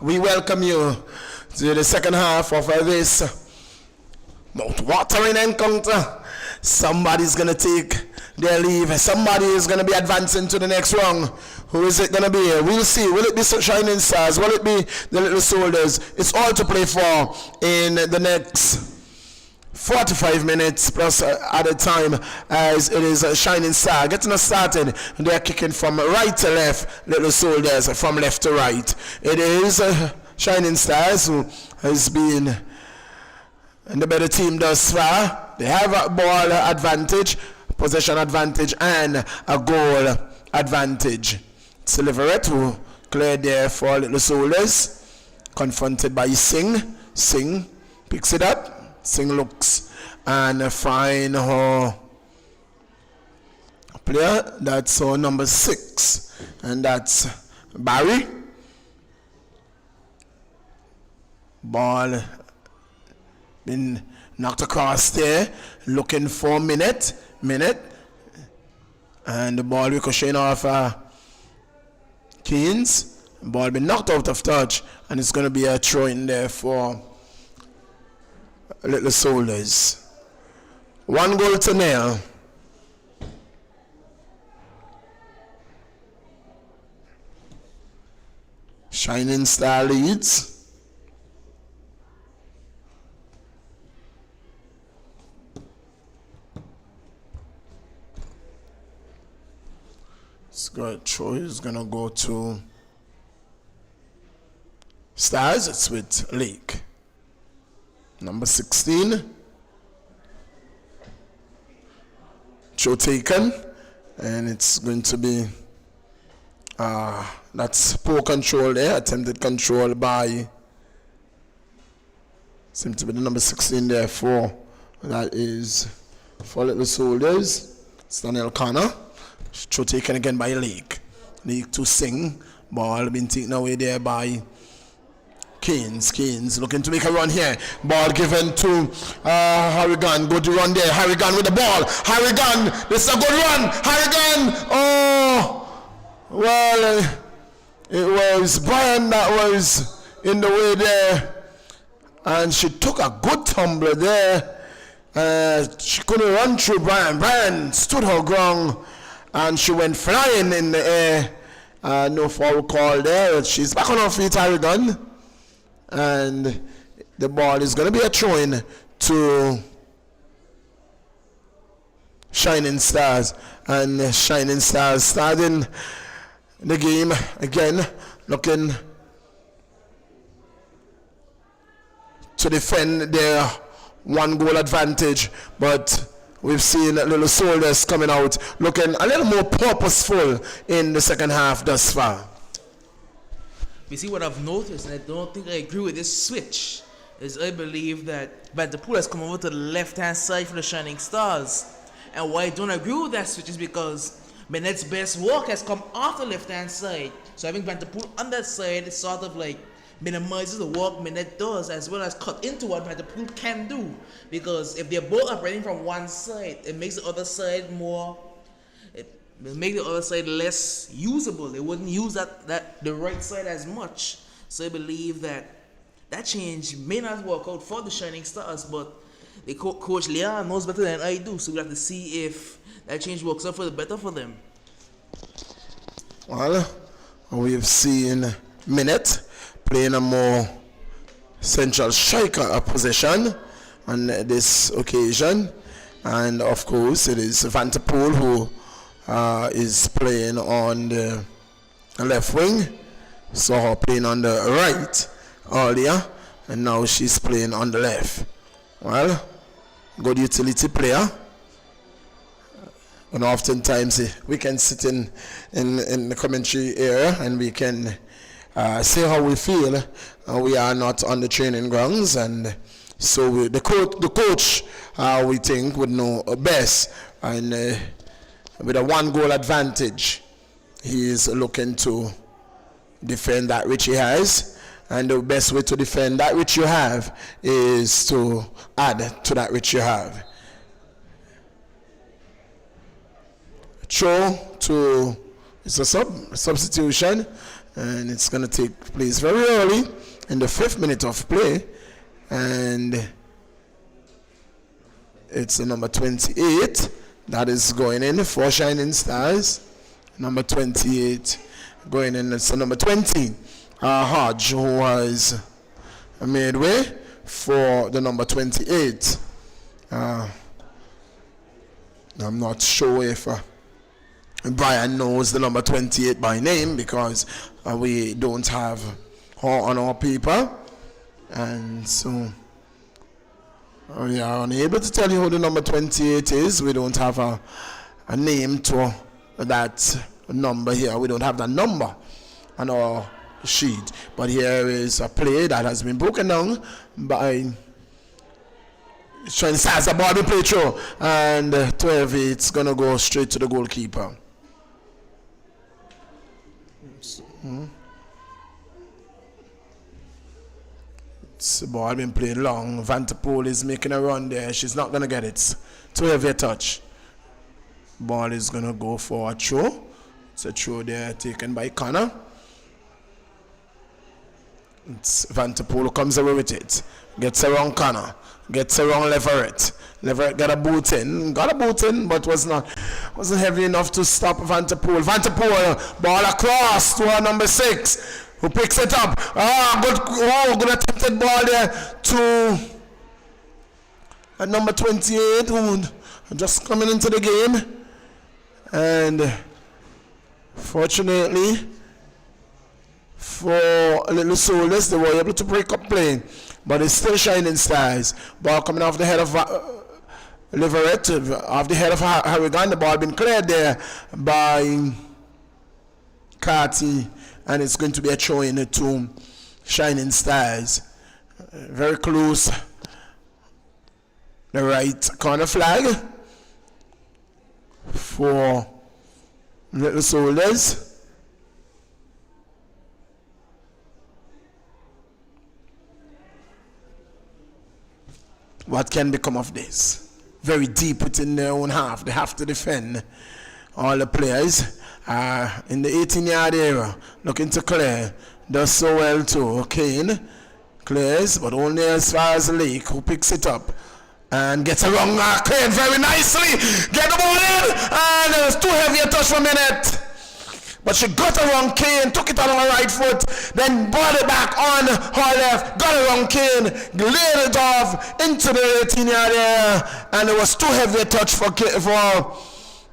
we welcome you to the second half of this mouth-watering encounter. Somebody's going to take their leave. Somebody is going to be advancing to the next round. Who is it going to be? We'll see. Will it be Shining Stars? Will it be the Little Soldiers? It's all to play for in the next 45 minutes plus at a time, as it is a Shining Star getting us started. They're kicking from right to left, Little Soldiers from left to right. It is Shining Stars who has been the better team thus far. They have a ball advantage, possession advantage, and a goal advantage. It's Leverett who cleared there for Little Soldiers, confronted by Singh. Singh picks it up. Singh looks and find her player. That's her number 6, and that's Barry. Ball been knocked across there, looking for minute, and the ball ricocheting off Keynes. Ball been knocked out of touch, and it's going to be a throw in there for Little Soldiers. 1-0. Shining Star leads. Troy is gonna go to Stars. It's with Lake. Number 16. Throw taken, and it's going to be that's poor control there, attempted control by, seems to be the number 16 there for, that is for Little Soldiers. It's Daniel Connor. Throw taken again by Lake. Lake to Sing. Ball been taken away there by Keynes looking to make a run here. Ball given to Harrigan. Good run there. Harrigan with the ball. Harrigan. This is a good run. Harrigan. Oh, well, it was Brian that was in the way there, and she took a good tumbler there. She couldn't run through Brian. Brian stood her ground, and she went flying in the air. No foul call there. She's back on her feet, Harrigan. And the ball is going to be a throw-in to Shining Stars. And Shining Stars starting the game again, looking to defend their 1-goal advantage. But we've seen Little Soldiers coming out looking a little more purposeful in the second half thus far.
You see, what I've noticed, and I don't think I agree with this switch, is I believe that Vanderpool has come over to the left-hand side for the Shining Stars. And why I don't agree with that switch is because Bennett's best work has come off the left-hand side. So having Vanderpool on that side is sort of like minimizes the work Bennett does, as well as cut into what Vanderpool can do. Because if they're both operating from one side, it makes the other side more... It'll make the other side less usable. They wouldn't use the right side as much. So I believe that change may not work out for the Shining Stars, but the coach Leon knows better than I do. So we'll have to see if that change works out for the better for them.
Well, we've seen Minute playing a more central striker position on this occasion, and of course it is Vanderpool who is playing on the left wing. Saw her playing on the right earlier, and now she's playing on the left. Well, good utility player. And oftentimes we can sit in the commentary area and we can say how we feel. We are not on the training grounds, and so the coach we think would know best. And with a 1-goal advantage, he is looking to defend that which he has, and the best way to defend that which you have is to add to that which you have. Throw to It's a substitution, and it's going to take place very early in the 5th minute of play, and it's the number 28 that is going in for Shining Stars. Number 28 going in. It's the number 20, Hodge, who has made way for the number 28. I'm not sure if Brian knows the number 28 by name, because we don't have her on our paper, and so we are unable to tell you who the number 28 is. We don't have a name to that number here. We don't have that number on our sheet. But here is a play that has been broken down by Shining Stars. The ball be played through, and 12, it's going to go straight to the goalkeeper. The ball been played long. Vanterpool is making a run there. She's not going to get it. Too heavy a touch. Ball is going to go for a throw. It's a throw there taken by Connor. It's Vanterpool who comes away with it. Gets around Connor. Gets around Leverett. Leverett got a boot in, but wasn't heavy enough to stop Vanterpool. Vanterpool, ball across to our number 6, who picks it up. Good attempted ball there to number 28, who just coming into the game. And fortunately for Little Soldiers, they were able to break up play, but it's still Shining Stars. Ball coming off the head of Leverett, off the head of Harrigan. The ball been cleared there by Carty, and it's going to be a throw in to Shining Stars. Very close. The right corner flag for Little Soldiers. What can become of this? Very deep within their own half. They have to defend. All the players are in the 18-yard area, looking to clear. Does so well too. Kane clears, but only as far as Lake, who picks it up and gets around Kane very nicely. Get the ball in, and it was too heavy a touch for a minute. But she got around Kane, took it on her right foot, then brought it back on her left, got around Kane, laid it off into the 18-yard area, and it was too heavy a touch for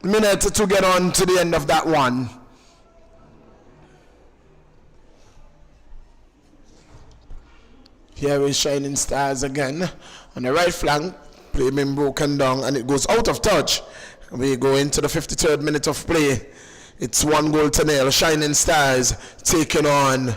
Minute to get on to the end of that one. Here is Shining Stars again on the right flank. Play been broken down, and it goes out of touch. We go into the 53rd minute of play. It's 1-0. Shining Stars taking on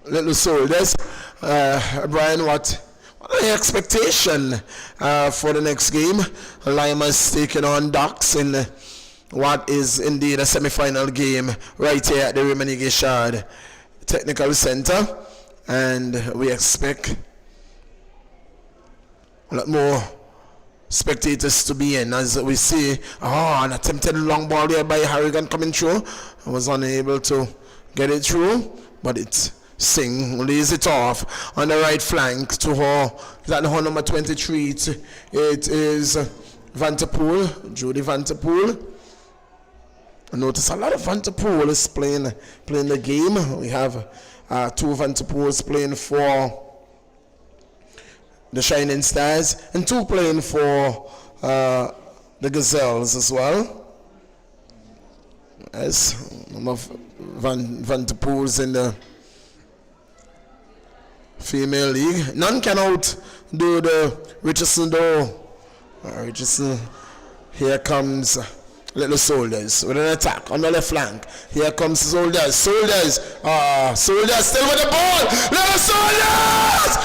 Little Soldiers. Brian, what are the expectation for the next game? Lima's taking on Ducks in what is indeed a semi-final game right here at the Raymond Gishard Technical Center, and we expect a lot more spectators to be in, as we see an attempted long ball there by Harrigan coming through. I was unable to get it through, but it's Singh lays it off on the right flank to her. Is that her number 23? It is Vanterpool, Judy Vanterpool. I notice a lot of Vanterpool is playing the game. We have 2 Vanterpools playing for the Shining Stars, and 2 playing for the Gazelles as well. As some of Vanterpools in the female league. None can outdo the Richardson though. Richardson, here comes Little Soldiers with an attack on the left flank. Here comes Soldiers. Soldiers still with the ball. Little Soldiers!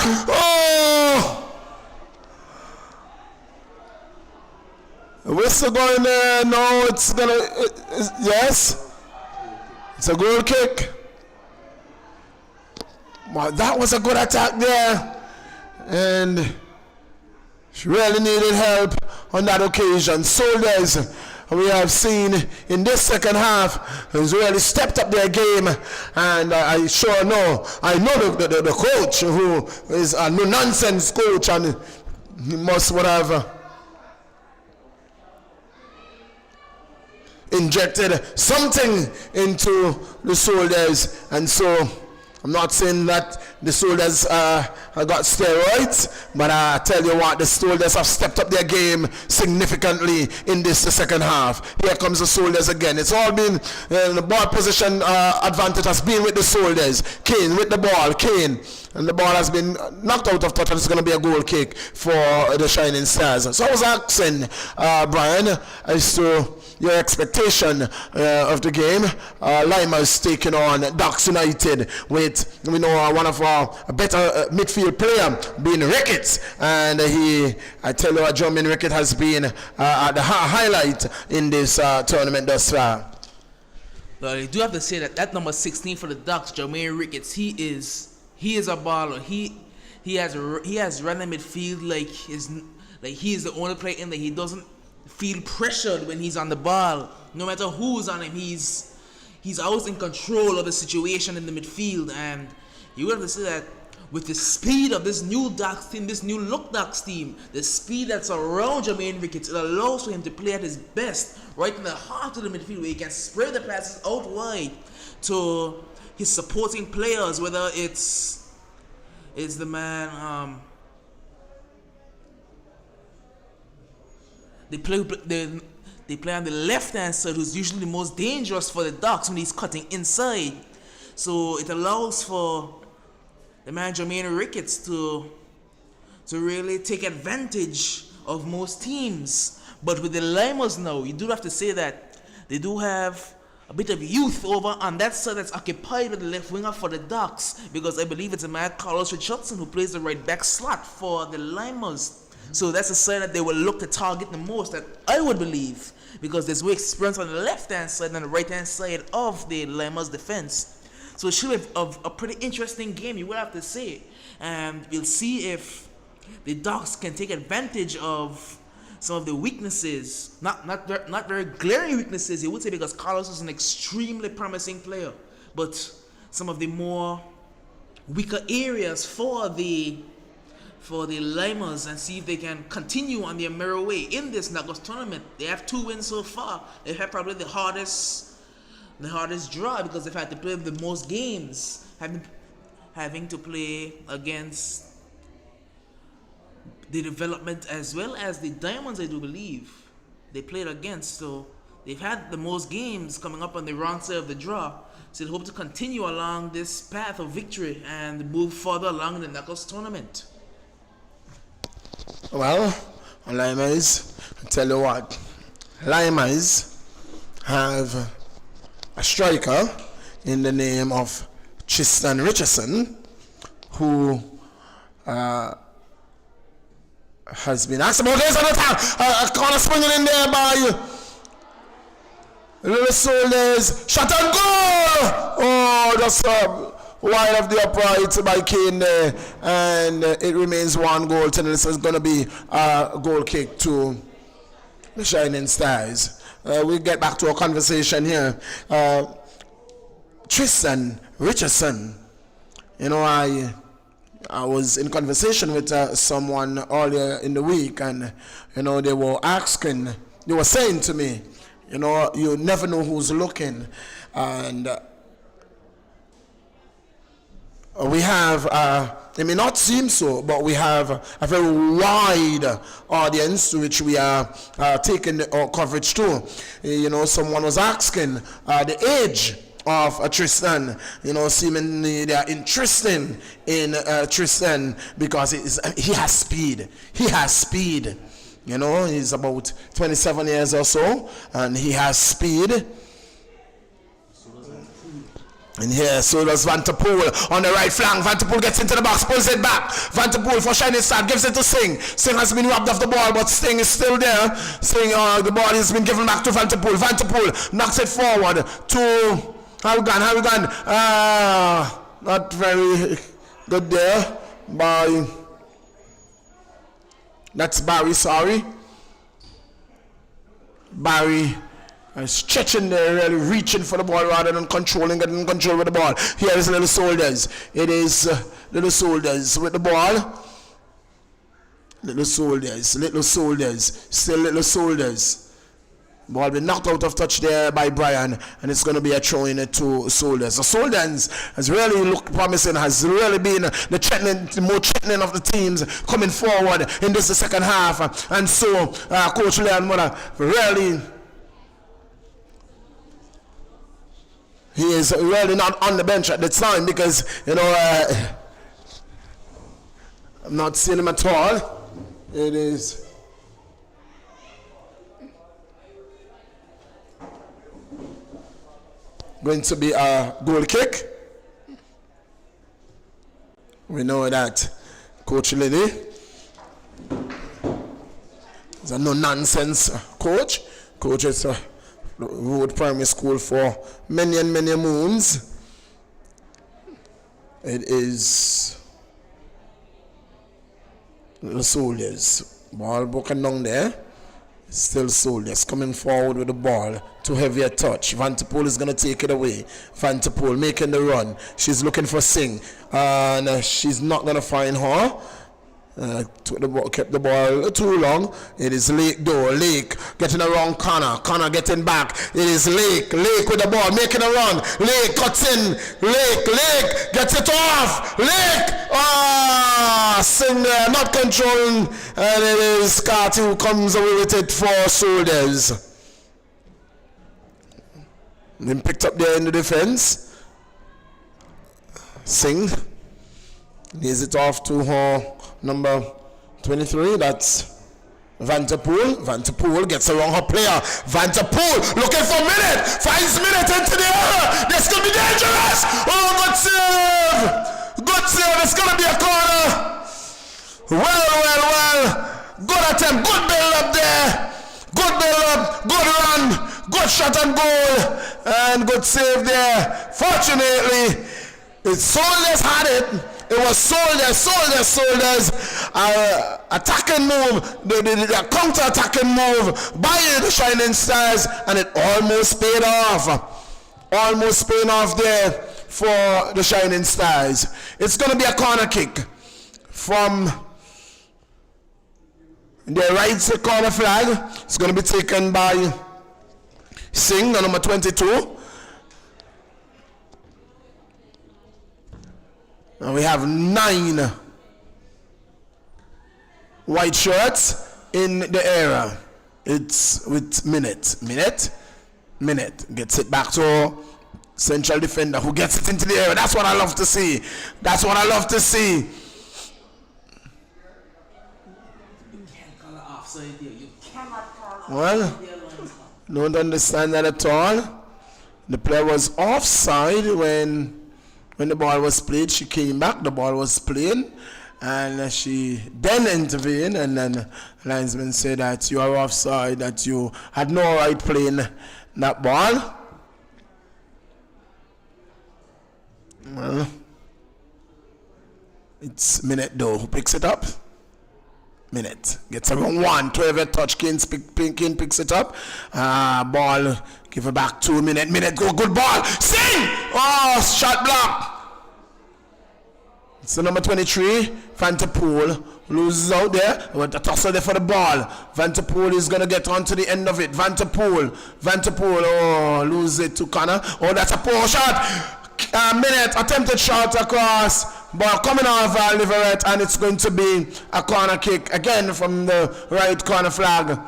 Whistle going there. No, it's gonna. Yes, it's a goal kick. Well, that was a good attack there, and she really needed help on that occasion. Soldiers we have seen in this second half has really stepped up their game, and I know the coach, who is a no nonsense coach, and he must whatever injected something into the soldiers. And so I'm not saying that the soldiers got steroids, but I tell you what, the soldiers have stepped up their game significantly in the second half. Here comes the soldiers again. It's all been the ball position advantage has been with the soldiers. Kane with the ball, Kane, and the ball has been knocked out of touch, and it's going to be a goal kick for the Shining Stars. So I was asking Brian as to your expectation of the game. Lima's taking on Ducks United with one of our better midfield player being Ricketts, and I tell you what, Jermaine Ricketts has been the highlight in this tournament thus far.
Well, you do have to say that number 16 for the Ducks, Jermaine Ricketts, he is a baller. He has run in midfield like he is the only player in there. He doesn't feel pressured when he's on the ball. No matter who's on him, he's always in control of the situation in the midfield. And you have to say that with the speed of this new Ducks team, this new look Ducks team, the speed that's around Jermaine Ricketts, it allows for him to play at his best right in the heart of the midfield, where he can spread the passes out wide to his supporting players, whether it's the man they play on the left hand side, who's usually the most dangerous for the Ducks when he's cutting inside. So it allows for the man Jermaine Ricketts to really take advantage of most teams. But with the Limers now, you do have to say that they do have a bit of youth over on that side that's occupied with the left winger for the Ducks, because I believe it's a man Carlos Richardson who plays the right back slot for the Limers. So that's the side that they will look to target the most, that I would believe, because there's more experience on the left-hand side than the right-hand side of the Limers defense. So it should be a pretty interesting game, you will have to say. And we'll see if the Ducks can take advantage of some of the weaknesses, not very glaring weaknesses, you would say, because Carlos is an extremely promising player. But some of the more weaker areas for the Limers, and see if they can continue on their merry way in this Nuggets tournament. They have 2 wins so far. They've had probably the hardest draw, because they've had to play the most games, having to play against the development as well as the Diamonds, I do believe they played against. So they've had the most games coming up on the wrong side of the draw. So they hope to continue along this path of victory and move further along in the Knuckles tournament.
Well, Limers, I tell you what, Limers have a striker in the name of Tristan Richardson, who has been asked about this on the time. A corner swinging in there by Little Soldiers. Shot and goal! Oh, just wide of the upright by Kane there, and it remains 1 goal. This is going to be a goal kick to the Shining Stars. We'll get back to our conversation here. Tristan Richardson, I was in conversation with someone earlier in the week, and they were saying to me, you never know who's looking, and we have, it may not seem so, but we have a very wide audience to which we are taking our coverage to. Someone was asking the age of Tristan. Seemingly they are interested in Tristan because he has speed. He's about 27 years or so, and he has speed. And here, so does Van der Poel on the right flank. Van der Poel gets into the box, pulls it back. Van der Poel for Shining Star, gives it to Singh. Singh has been robbed of the ball, but Singh is still there. Singh, the ball has been given back to Van der Poel. Van der Poel knocks it forward to Hawigan. Not very good there by, that's Barry, sorry. Barry stretching there, really reaching for the ball rather than controlling, getting control with the ball. Here is Little Soldiers. It is Little Soldiers with the ball. Little Soldiers, still Little Soldiers. Ball been knocked out of touch there by Brian, and it's going to be a throw in to Soldiers. The Soldiers has really looked promising, has really been the more threatening of the teams coming forward in this the second half. And so, Coach Leon Muller really, he is really not on the bench at the time because, you know, I'm not seeing him at all. It is going to be a goal kick. We know that Coach Liddy is a no-nonsense coach. Coaches Road Primary School for many and many moons. It is the Soldiers. Ball broken down there. Still Soldiers coming forward with the ball to heavier touch. Vanterpool is going to take it away. Vanterpool making the run. She's looking for Singh. And she's not going to find her. Kept the ball too long. It is Lake though. Lake getting around Connor. Connor getting back. It is Lake. Lake with the ball making a run. Lake cuts in. Lake gets it off. Lake. Singh there not controlling. And it is Carty who comes away with it for Soldiers. Then picked up there in the defense. Singh lays it off to her number 23, that's Vanterpool. Vanterpool gets around her player. Vanterpool looking for Minute. Finds Minute into the air. This could be dangerous. Oh, good save. Good save. It's going to be a corner. Well. Good attempt. Good build up there. Good build up. Good run. Good shot on goal. And good save there. Fortunately, it's Soldiers had it. It was Soldiers. Attacking move, the counter-attacking move by the Shining Stars, and it almost paid off. Almost paying off there for the Shining Stars. It's going to be a corner kick from the right corner flag. It's going to be taken by Singh, the number 22. And we have 9 white shirts in the area. It's with Minute gets it back to central defender who gets it into the area. That's what I love to see. Well, don't understand that at all. The player was offside when the ball was played. She came back, the ball was playing, and she then intervened, and then the linesman said that you are offside, that you had no right playing that ball. Well, it's Minute though who picks it up. Minute gets around 1, 12 touch. Kane picks it up. Ball give it back to Minute. Minute go, good ball. Sing! Oh, shot block. It's the number 23, Vanterpool, loses out there. With the tussle there for the ball. Vanterpool is going to get onto the end of it. Vanterpool, oh, lose it to Connor. Oh, that's a poor shot. Minute, attempted shot across. Ball coming off Leverett, and it's going to be a corner kick again from the right corner flag.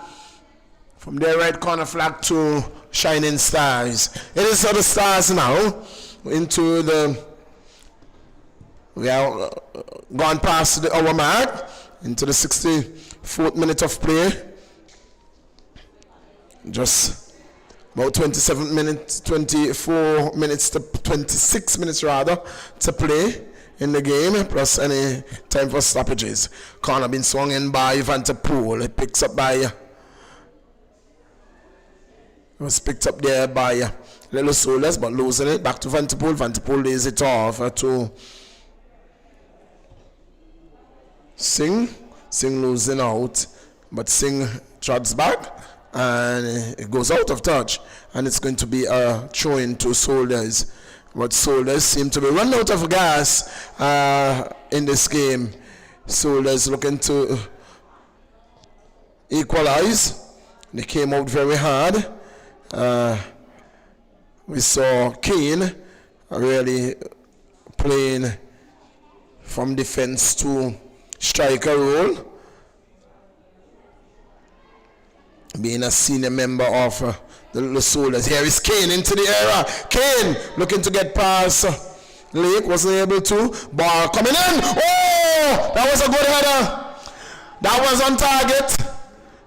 From their right corner flag to Shining Stars. It is for the Stars now. Into the... We are gone past the hour mark into the 64th minute of play. Just about 27 minutes, 24 minutes to 26 minutes rather to play in the game, plus any time for stoppages. Corner been swung in by Vanterpool. It picks up by... It was picked up there by Little Soldiers, but losing it back to Vanterpool. Vanterpool lays it off to Singh losing out, but Singh trots back and it goes out of touch, and it's going to be a throw in to Soldiers. But Soldiers seem to be running out of gas in this game. Soldiers looking to equalize. They came out very hard. We saw Kane really playing from defense to striker role, being a senior member of the Little Soldiers. Here is Kane into the area. Kane looking to get past Lake, wasn't able to. Ball coming in. Oh, that was a good header. That was on target.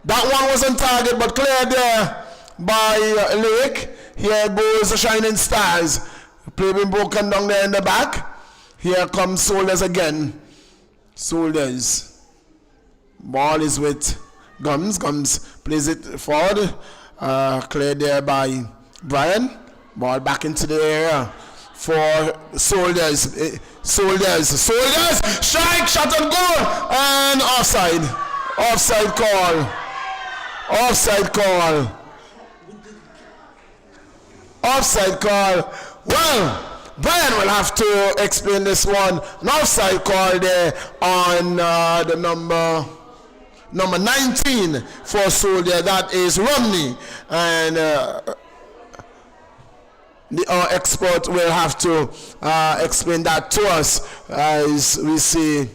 That one was on target, but cleared there by Lake. Here goes the Shining Stars. Play being broken down there in the back. Here comes Soldiers again. Soldiers. Ball is with Gums. Gums plays it forward. Cleared there by Brian. Ball back into the area for Soldiers. Soldiers. Strike, shot on goal. And offside. Offside call. Offside call. Offside call. Well, Brian will have to explain this one. An offside call there on the number 19 for Soldier. That is Romney. And our expert will have to explain that to us as we see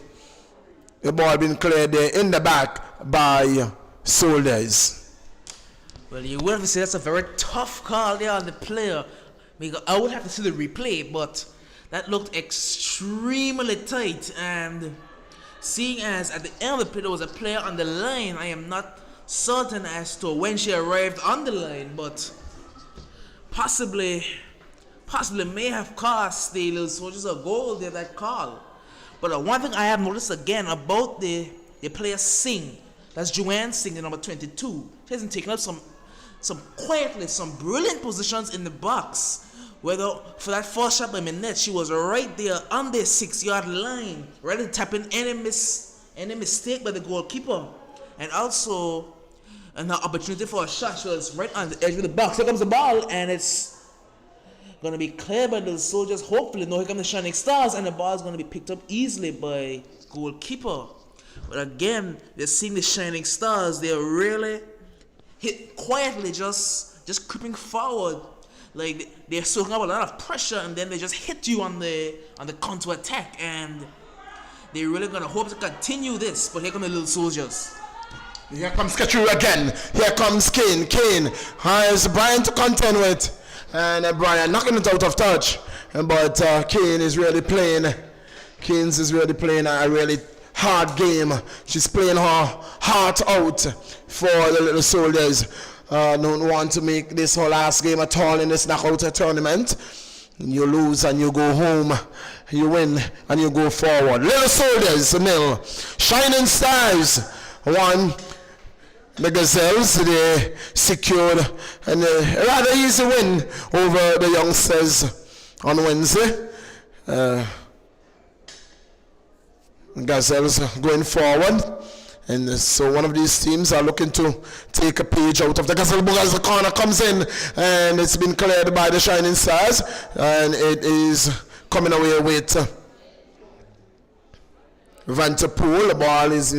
the ball being cleared there in the back by Soldiers.
Well, you would have to say that's a very tough call there on the player. I would have to see the replay, but that looked extremely tight. And seeing as at the end of the play there was a player on the line, I am not certain as to when she arrived on the line, but possibly may have cost the Little Soldiers a goal there, that call. But one thing I have noticed again about the player Singh, that's Joanne Singh, the number 22. She hasn't taken up some brilliant positions in the box. Whether for that first shot by Minette, she was right there on the 6-yard line, ready to tap in any mistake by the goalkeeper. And also an opportunity for a shot. She was right on the edge of the box. Here comes the ball, and it's gonna be cleared by the Soldiers. Hopefully, no, here come the Shining Stars, and the ball is gonna be picked up easily by goalkeeper. But again, they're seeing the Shining Stars. They're really hit quietly, just creeping forward. Like they're soaking up a lot of pressure, and then they just hit you on the counter attack, and they're really gonna hope to continue this. But here come the Little Soldiers.
Here comes Katru again. Here comes Kane. Kane has Brian to contend with, and Brian knocking it out of touch. But Kane is really playing. Kane is really playing a really hard game. She's playing her heart out for the Little Soldiers. Don't want to make this her last game at all in this knockout tournament. You lose and you go home. You win and you go forward. Little Soldiers 0. Shining Stars 1. The Gazelles, they secured a rather easy win over the youngsters on Wednesday. Gazelles going forward, and so one of these teams are looking to take a page out of the Gazelle book as the corner comes in, and it's been cleared by the Shining Stars, and it is coming away with Vanterpool. The ball is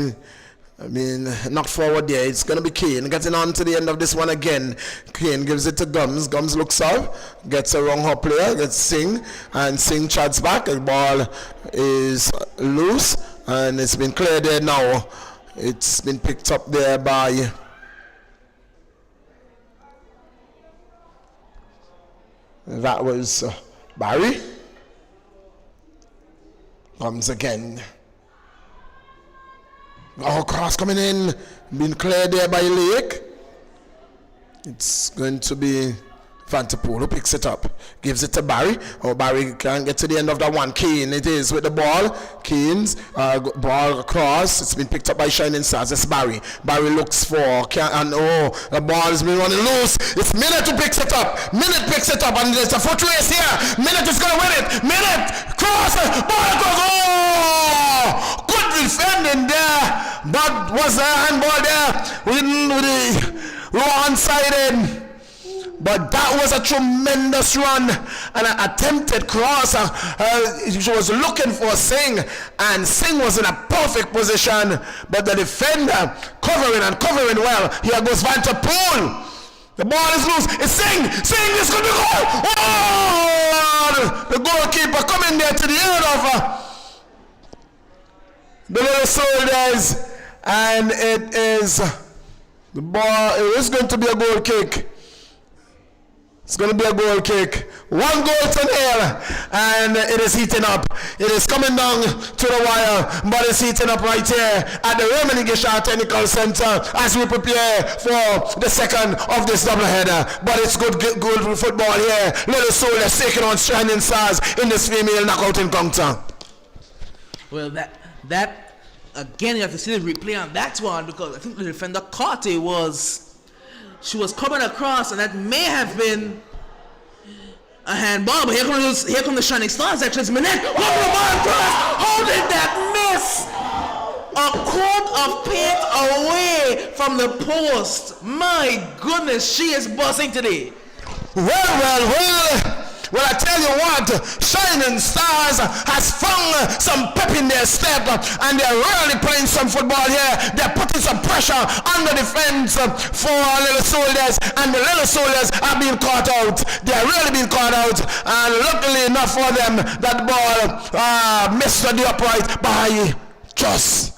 knocked forward there. It's going to be Kane getting on to the end of this one again. Kane gives it to Gums. Gums looks up, gets a wrong her player, gets Singh, and Singh chats back. The ball is loose, and it's been cleared there now. It's been picked up there by that was Barry. Gums again. Oh, cross coming in, being cleared there by Lake. It's going to be Vanterpool who picks it up, gives it to Barry. Oh, Barry can't get to the end of that one. Kane it is with the ball. Kane's ball across. It's been picked up by Shining Stars. It's Barry. Barry looks for, and the ball has been running loose. It's Minute who picks it up. Minute picks it up, and there's a foot race here. Minute is going to win it. Minute, cross, ball goes, oh! Good defending there, but was there a handball there? One-sided. But that was a tremendous run and an attempted cross. She was looking for Singh, and Singh was in a perfect position. But the defender covering well. Here goes Van der Poel. The ball is loose. It's Singh. Singh is going to go. Oh! The goalkeeper coming there to the end of the little soldiers, and it is the ball. It is going to be a goal kick. It's going to be a goal kick. 1 goal to nil, and it is heating up. It is coming down to the wire, but it's heating up right here at the Roman Gisha Technical Center as we prepare for the second of this doubleheader. But it's good football here. Little Soldiers taking on Shining Stars in this female knockout encounter.
Well, that again, you have to see the replay on that one, because I think the defender caught it she was coming across, and that may have been a handball. But here come the Shining Stars. Actually, it's Minette. How did that miss? A coat of paint away from the post. My goodness, she is buzzing today.
Well, I tell you what, Shining Stars has found some pep in their step, and they're really playing some football here. They're putting some pressure on the defense for Little Soldiers, and the Little Soldiers are being caught out. They're really being caught out, and luckily enough for them, that ball missed the upright by just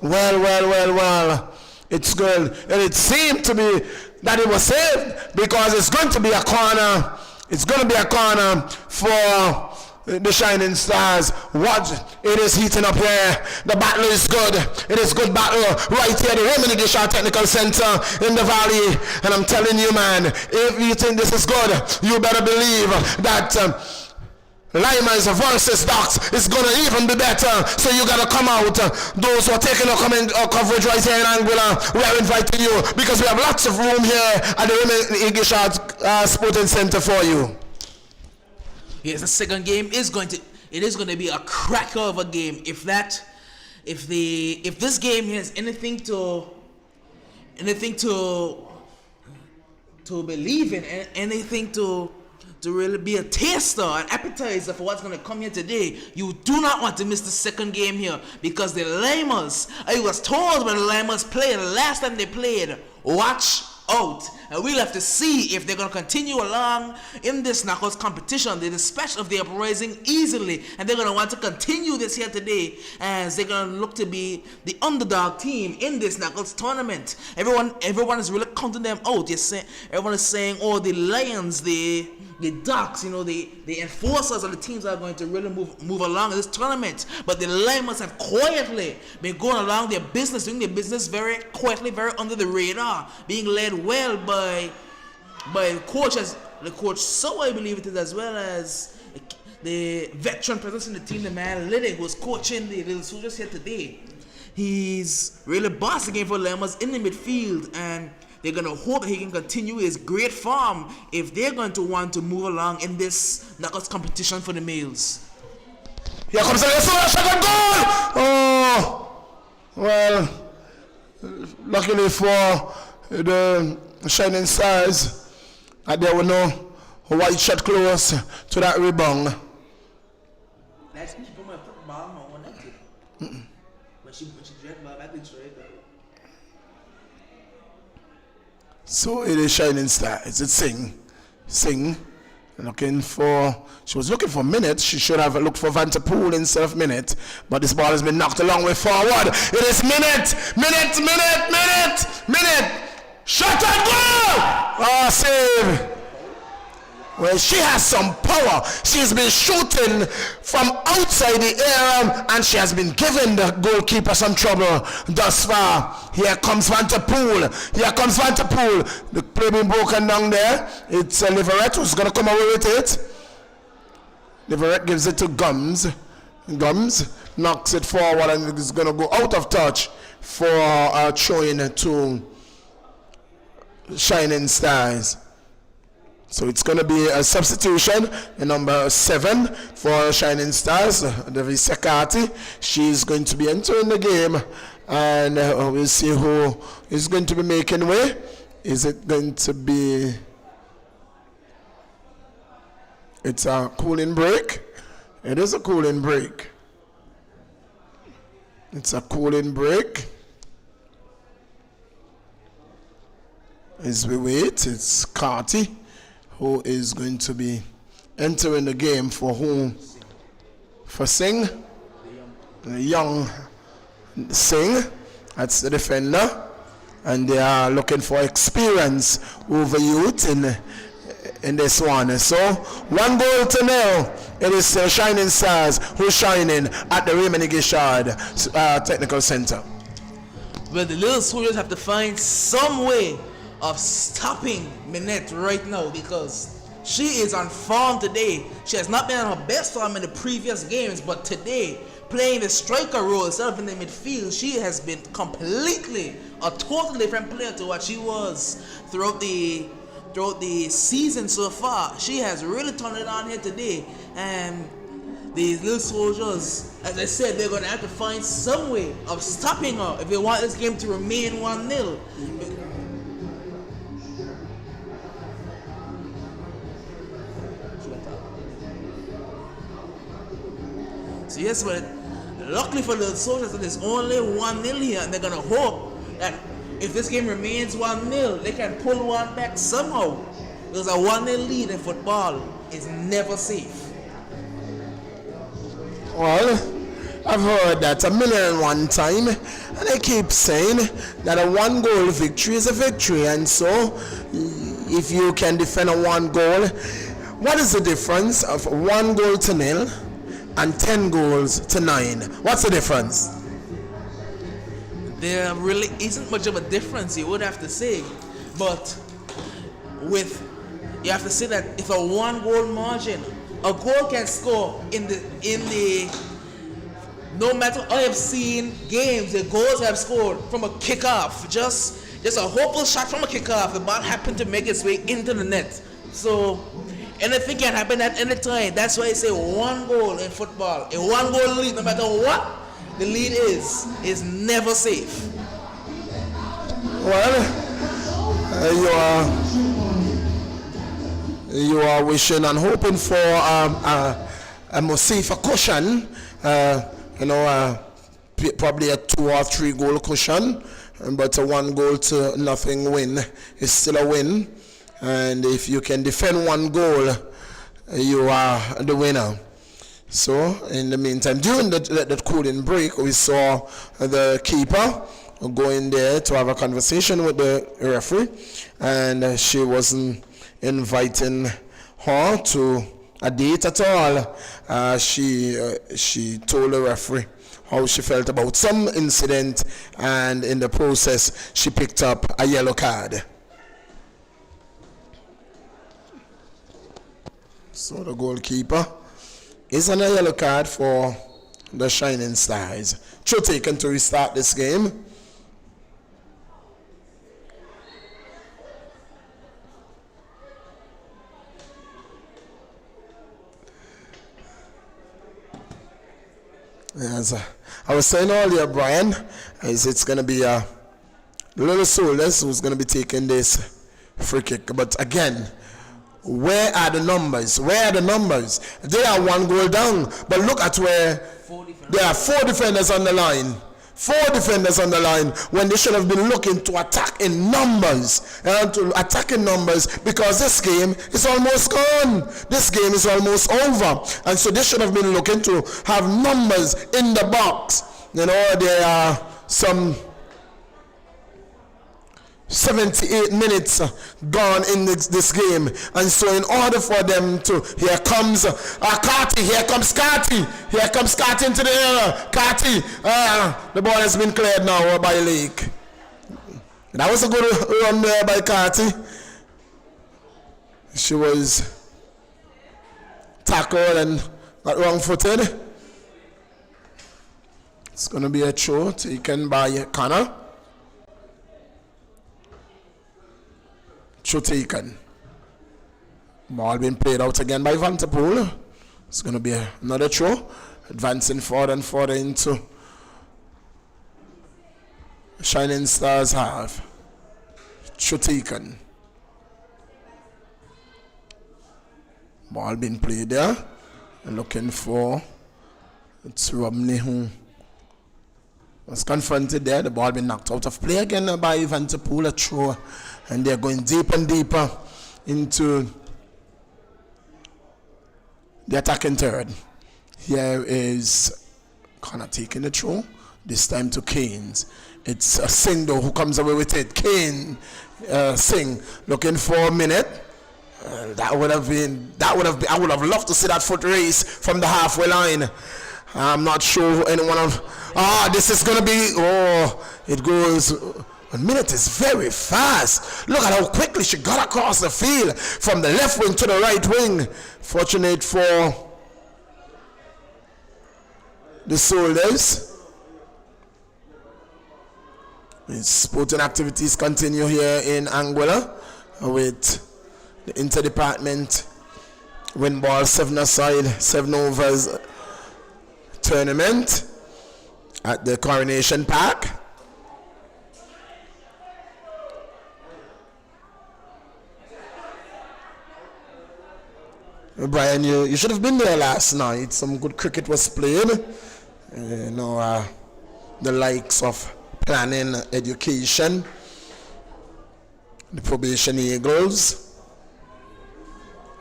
well. It's good, and it seemed to be that it was saved, because it's going to be a corner. It's going to be a corner for the Shining Stars. Watch, it is heating up here. The battle is good. It is good battle right here at the Roman Gisha Technical Center in the valley. And I'm telling you, man, if you think this is good, you better believe that Limers versus Ducks is going to even be better. So you got to come out. Those who are taking our coverage right here in Anguilla, we are inviting you, because we have lots of room here at the Roman Gisha Sporting Center for you.
Yes, the second game is going to be a cracker of a game. If this game has anything to believe in, anything to really be a taster, an appetizer for what's going to come here today, you do not want to miss the second game here, because the Limers, I was told when the Limers played, the last time they played, watch out. And we'll have to see if they're going to continue along in this knockouts competition. They're especially if they're uprising easily, and they're going to want to continue this here today, as they're going to look to be the underdog team in this knockouts tournament. Everyone is really counting them out. Everyone is saying, oh, the Lions, the Ducks, the enforcers of the teams that are going to really move along in this tournament. But the Limers have quietly been going along their business, doing their business very quietly, very under the radar, being led well by the coach So I believe it is, as well as the veteran presence in the team, the man Liddy, who's coaching the Little Soldiers here today. He's really bossing game for Limers in the midfield, and they're going to hope that he can continue his great form if they're going to want to move along in this knockouts competition for the males.
Here comes the second goal! Oh, well, luckily for the Shining Stars, there were no white shot close to that rebound.
That's keep my football on that tip. When she dread ball, I think straight.
So it is Shining Stars. It's Singh. She was looking for minutes. She should have looked for Van der Poel instead of minute. But this ball has been knocked a long way forward. It is minute. Shot and goal! Oh, save. Well, she has some power. She's been shooting from outside the area, and she has been giving the goalkeeper some trouble thus far. Here comes Van der Poel. The play being broken down there. It's Leverett who's going to come away with it. Leverett gives it to Gums. Gums knocks it forward, and is going to go out of touch for throwing to Shining Stars. So it's going to be a substitution, number 7 for Shining Stars, Devi Sekati. She's going to be entering the game And we'll see who is going to be making way. Is it going to be... It's a cooling break. It is a cooling break. It's a cooling break. As we wait, it's Carty who is going to be entering the game for whom? For Singh. The young Singh. That's the defender. And they are looking for experience over youth in this one. So 1-0. It is Shining Stars who's shining at the Raymond Gishard Technical Center.
Well, the Little Soldiers have to find some way of stopping Minette right now because she is on form today. She has not been on her best form in the previous games, but today, playing the striker role instead of in the midfield, she has been completely a totally different player to what she was throughout the season so far. She has really turned it on here today, and these Little Soldiers, as I said, they're going to have to find some way of stopping her if they want this game to remain 1-0. So yes, but luckily for the Soldiers, there's only 1-0 here, and they're going to hope that if this game remains 1-0, they can pull one back somehow. Because a 1-0 lead in football is never safe.
Well, I've heard that 1,000,001 time, and they keep saying that a 1-goal victory is a victory, and so if you can defend a 1 goal, what is the difference of 1-0 and 10 goals to 9? What's the difference?
There really isn't much of a difference, you would have to say, but you have to say that if a 1-goal margin, a goal can score in the no matter I have seen games, the goals have scored from a kickoff, just a hopeful shot from a kickoff. The ball happened to make its way into the net. So anything can happen at any time. That's why I say 1 goal in football, a 1-goal lead, no matter what the lead is never safe.
Well, you are wishing and hoping for a more safer cushion, probably a 2 or 3 goal cushion, but a 1-0 win is still a win. And if you can defend 1 goal, you are the winner. So in the meantime, during that cooling break, we saw the keeper go in there to have a conversation with the referee, and she wasn't inviting her to a date at all. She told the referee how she felt about some incident, and in the process, she picked up a yellow card. So the goalkeeper is on a yellow card for the Shining Stars. Should taken to restart this game. As I was saying earlier, Brian, it's going to be the Little Soldiers who's going to be taking this free kick. But again, where are the numbers? Where are the numbers? They are 1 goal down, but look at where there are 4 defenders on the line. 4 defenders on the line when they should have been looking to attack in numbers, because this game is almost gone. This game is almost over, and so they should have been looking to have numbers in the box. There are some 78 minutes gone in this game, and so in order for them to, here comes Carty into the area. Carty, the ball has been cleared now by Lake. That was a good run there by Carty. She was tackled and got wrong-footed. It's going to be a throw taken by Connor. Taken. Ball being played out again by Vanterpool. It's going to be another throw. Advancing forward and further into Shining Stars have. Taken. Ball being played there. Looking for it's Romney who was confronted there. The ball being knocked out of play again by Ivan to pull a throw. And they're going deeper and deeper into the attacking third. Here is Connor taking the throw. This time to Keynes. It's Singh though who comes away with it. Kane Singh looking for a minute. I would have loved to see that foot race from the halfway line. I'm not sure anyone of. This is gonna be. It goes. A minute is very fast. Look at how quickly she got across the field from the left wing to the right wing. Fortunate for the Soldiers. Sporting activities continue here in Anguilla with the interdepartment win ball 7-a-side, 7 overs tournament at the Coronation Park. Brian, you should have been there last night. Some good cricket was played. The likes of planning, education, the probation Eagles,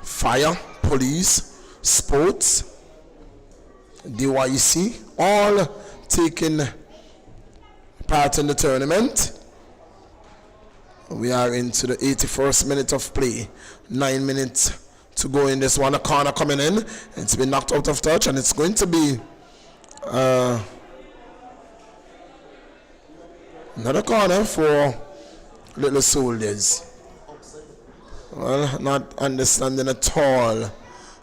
fire, police, sports, DYC, all taking part in the tournament. We are into the 81st minute of play. 9 minutes to go in this one. A corner coming in. It's been knocked out of touch, and it's going to be another corner for Little Soldiers. Well, not understanding at all.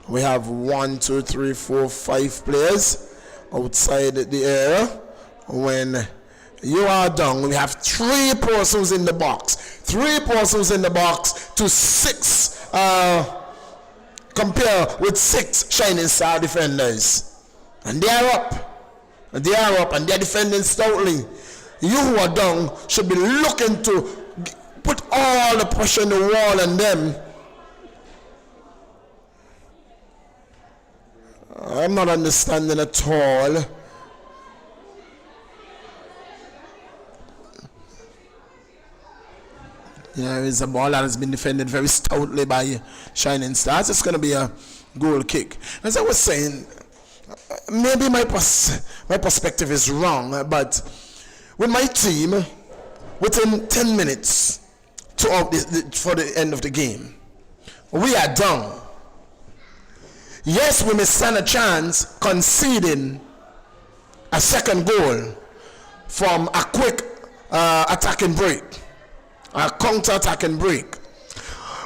We have 1, 2, 3, 4, 5 players outside the area. When you are down, we have 3 persons in the box. 3 persons in the box to 6. Compare with 6 Shining Star defenders. And they are up. And they are defending stoutly. You who are down should be looking to put all the pressure on the wall on them. I'm not understanding at all. There is a ball that has been defended very stoutly by Shining Stars. It's going to be a goal kick. As I was saying, maybe my perspective is wrong, but with my team, within 10 minutes for the end of the game, we are down. Yes, we may stand a chance conceding a second goal from a quick attacking break, a counter-attacking break.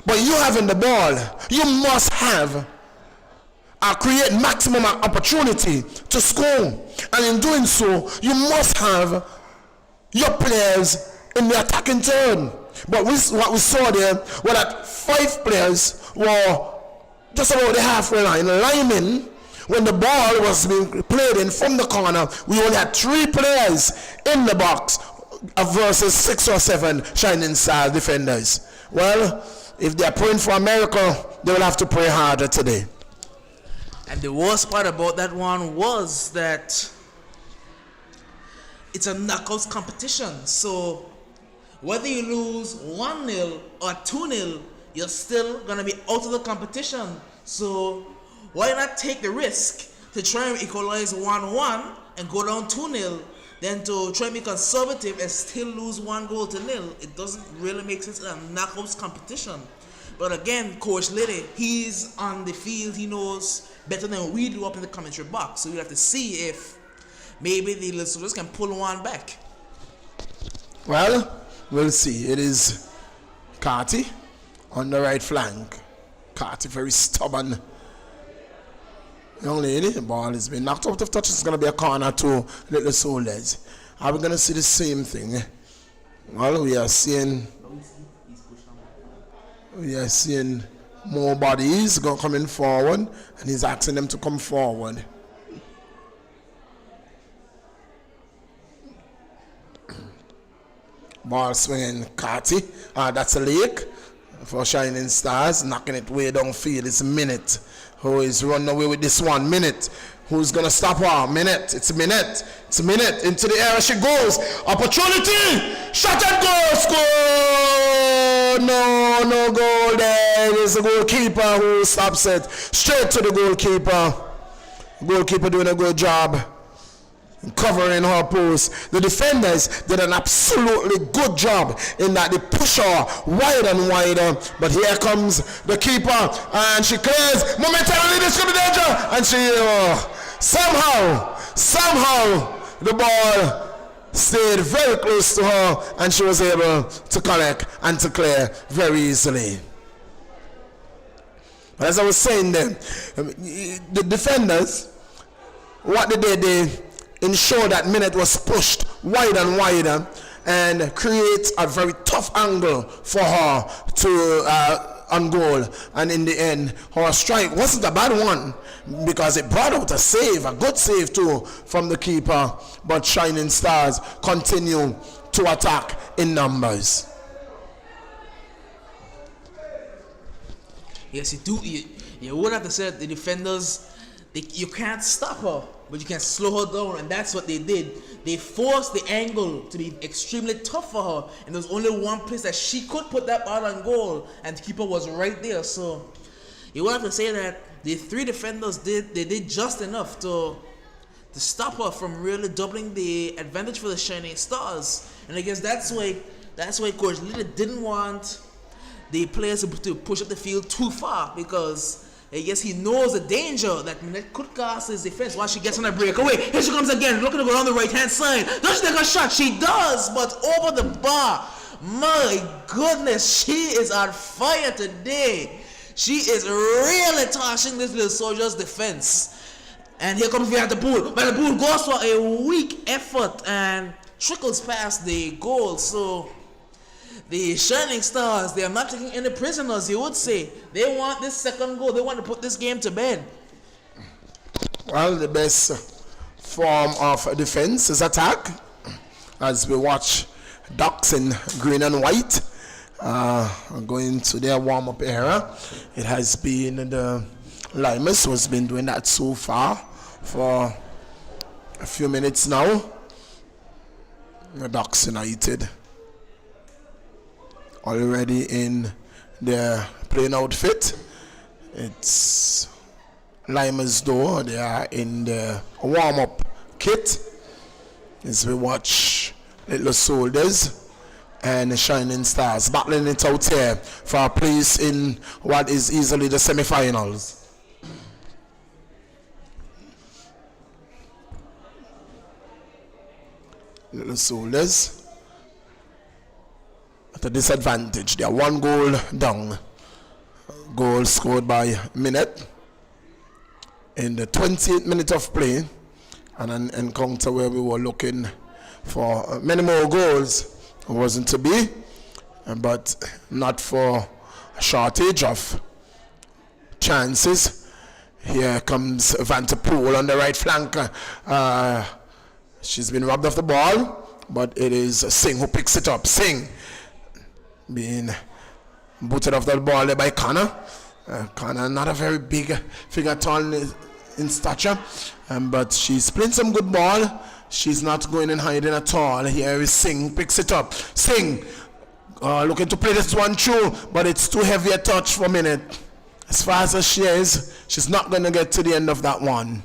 But you having the ball, you must have create maximum opportunity to score. And in doing so, you must have your players in the attacking turn. But what we saw there was that 5 players were just about the halfway line, lining. When the ball was being played in from the corner, we only had 3 players in the box versus 6 or 7 Shining Star defenders. Well, if they're praying for America, they will have to pray harder today.
And the worst part about that one was that it's a knockouts competition. So whether you lose 1-0 or 2-0, you're still going to be out of the competition. So why not take the risk to try and equalize 1-1 and go down 2-0 than to try and be conservative and still lose 1-0? It doesn't really make sense in a knockouts competition. But again, Coach Liddy, he's on the field. He knows better than we do up in the commentary box. So we have to see if maybe the Little Soldiers can pull one back.
Well, we'll see. It is Carty on the right flank. Carty, very stubborn young lady. The ball has been knocked out of touch. It's going to be a corner to Little Soldiers. Are we going to see the same thing? Well, we are seeing more bodies coming forward, and he's asking them to come forward. Ball swinging Carty. That's a Lake for Shining Stars. Knocking it way downfield. It's Minute who is running away with this one. Minute. Who's going to stop her? Minute. It's Minute. It's Minute. Into the air she goes. Opportunity. Shot and goal. Score. No goal there. It is the goalkeeper who stops it. Straight to the goalkeeper. Goalkeeper doing a good job covering her post. The defenders did an absolutely good job in that they push her wide and wider. But here comes the keeper and she clears. Momentarily this could be danger. And she somehow the ball stayed very close to her and she was able to collect and to clear very easily. But as I was saying then, the defenders, what did they ensure that Minute was pushed wide and wider and create a very tough angle for her to on goal. And in the end, her strike wasn't a bad one because it brought out a save, a good save too from the keeper. But Shining Stars continue to attack in numbers.
Yes, you do. You would have to say the defenders, you can't stop her, but you can slow her down, and that's what they did. They forced the angle to be extremely tough for her, and there was only one place that she could put that ball on goal, and the keeper was right there. So you would have to say that the three defenders did just enough to stop her from really doubling the advantage for the Shining Stars. And I guess that's why Coach Lily didn't want the players to push up the field too far, because I guess he knows the danger that Minette could cost his defense while she gets on a breakaway. Here she comes again, looking to go on the right-hand side. Does she take a shot? She does, but over the bar. My goodness, she is on fire today. She is really tossing this little soldier's defense. And here comes Vanderpool. Vanderpool goes for a weak effort and trickles past the goal. So the Shining Stars, they are not taking any prisoners, you would say. They want this second goal. They want to put this game to bed.
Well, the best form of defense is attack. As we watch Ducks in green and white going to their warm-up era. It has been the Limers who has been doing that so far for a few minutes now. The Ducks United already in their playing outfit. It's Limers though, they are in the warm-up kit as we watch Little Soldiers and Shining Stars battling it out here for a place in what is easily the semi-finals. Little Soldiers at a disadvantage. They are one goal down. Goal scored by Minette in the 28th minute of play, and an encounter where we were looking for many more goals. It wasn't to be, but not for a shortage of chances. Here comes Vanderpool on the right flank. She's been robbed of the ball, but it is Singh who picks it up. Singh being booted off the ball there by Connor. Connor, not a very big figure, tall in stature, but she's playing some good ball. She's not going and hiding at all. Here is Singh, picks it up. Singh looking to play this one through, but it's too heavy a touch for a minute. As fast as she is, she's not going to get to the end of that one.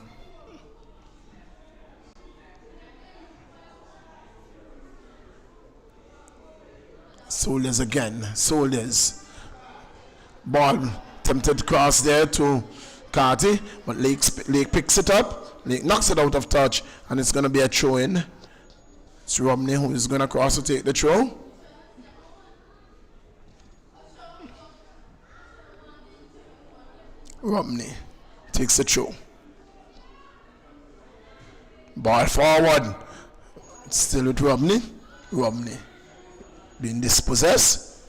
Soldiers again. Soldiers. Ball attempted cross there to Carty, but Lake picks it up. Lake knocks it out of touch, and it's going to be a throw in. It's Romney who is going to cross to take the throw. Romney takes the throw. Ball forward. It's still with Romney. Romney being dispossessed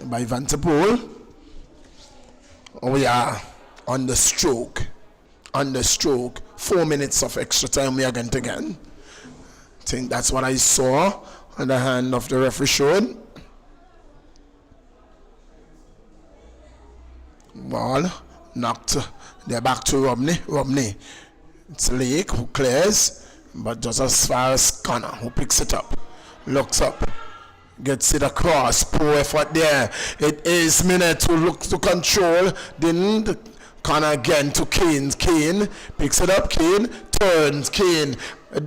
by Vanderpool. We are on the stroke. 4 minutes of extra time we are going to get. I think that's what I saw And the hand of the referee showing. Ball knocked. They're back to Romney. It's Lake who clears, but just as far as Connor who picks it up. Looks up. Gets it across. Poor effort there. It is Minute who looks to control. Didn't. Connor again to Kane. Kane picks it up. Kane turns. Kane. Go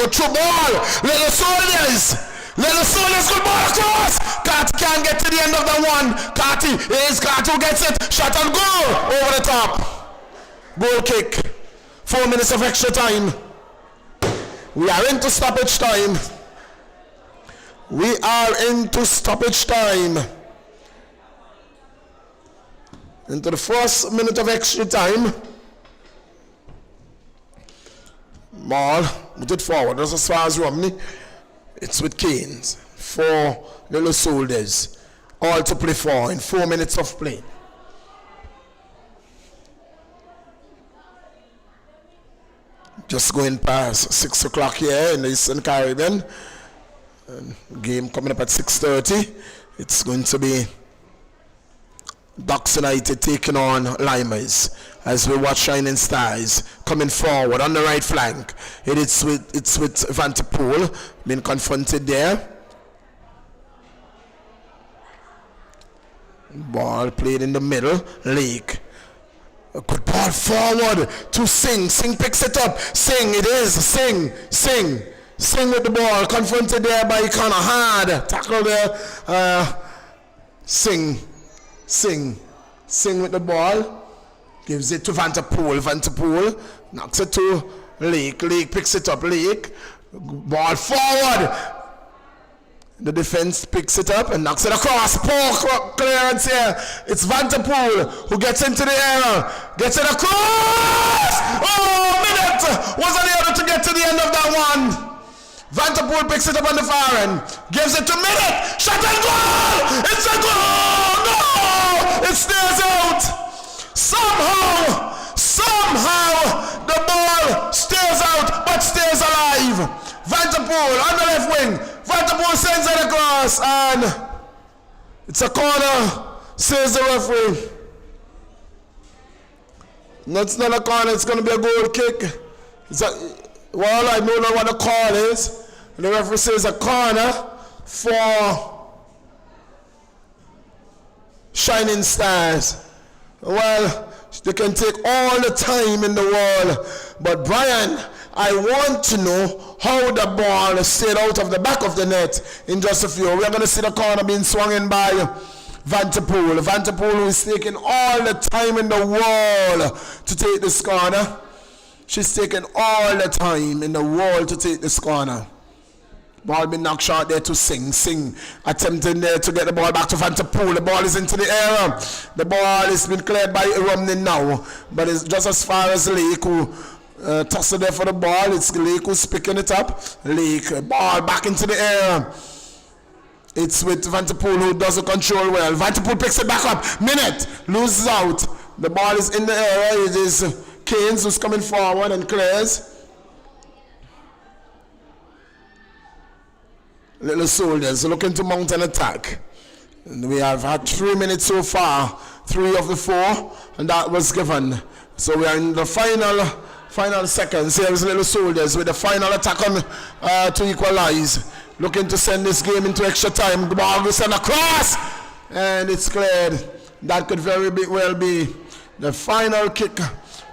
through ball. Little Soldiers. Good ball across. Carty can't get to the end of the one. Carty who gets it. Shot and goal. Over the top. Goal kick. 4 minutes of extra time. We are into stoppage time. Into the first minute of extra time. Ball, put it forward. That's as far as Romney. It's with Canes. 4 little Soldiers. All to play for in 4 minutes of play. Just going past 6 o'clock here in the Eastern Caribbean. And game coming up at 6:30. It's going to be Ducks United taking on Limers as we watch Shining Stars coming forward on the right flank. It's with Van der Poel being confronted there. Ball played in the middle. Lake. A good ball forward to Singh. Singh picks it up. Singh with the ball. Confronted there by Connor. Hard tackle there. Singh with the ball. Gives it to Van der Poel. Van der Poel knocks it to Lake. Lake picks it up. Lake. Ball forward. The defense picks it up and knocks it across. Poor clearance here. It's Van der Poel who gets into the air. Gets it across. Oh, Minute wasn't able to get to the end of that one. Van der Poel picks it up on the far end. Gives it to Minute. Shot and goal. It's a goal. No. It stays out. Somehow the ball stays out but stays alive. Van der Poel on the left wing. Van der Poel sends it across and it's a corner, says the referee. No, it's not a corner, it's going to be a goal kick. Well, I don't know what the call is. The referee says a corner for Shining Stars. Well, they can take all the time in the world, but Brian, I want to know how the ball stayed out of the back of the net in just a few. We're going to see the corner being swung in by Van der Poel. Van der Poel, who is taking all the time in the world to take this corner. She's taking all the time in the world to take this corner. Ball been knocked short there to Singh. Singh attempting there to get the ball back to Van der Poel. The ball is into the air. The ball has been cleared by Romney now. But it's just as far as Lake, who toss it there for the ball. It's Lake who's picking it up. Lake, ball back into the air. It's with Van der Poel who doesn't control well. Van der Poel picks it back up. Minute loses out. The ball is in the air. It is Keynes who's coming forward and clears. Little Soldiers looking to mount an attack. And we have had 3 minutes so far. 3 of the 4. And that was given. So we are in the final seconds. Here's Little Soldiers with the final attack on to equalize. Looking to send this game into extra time. The ball will send across. And it's cleared. That could very well be the final kick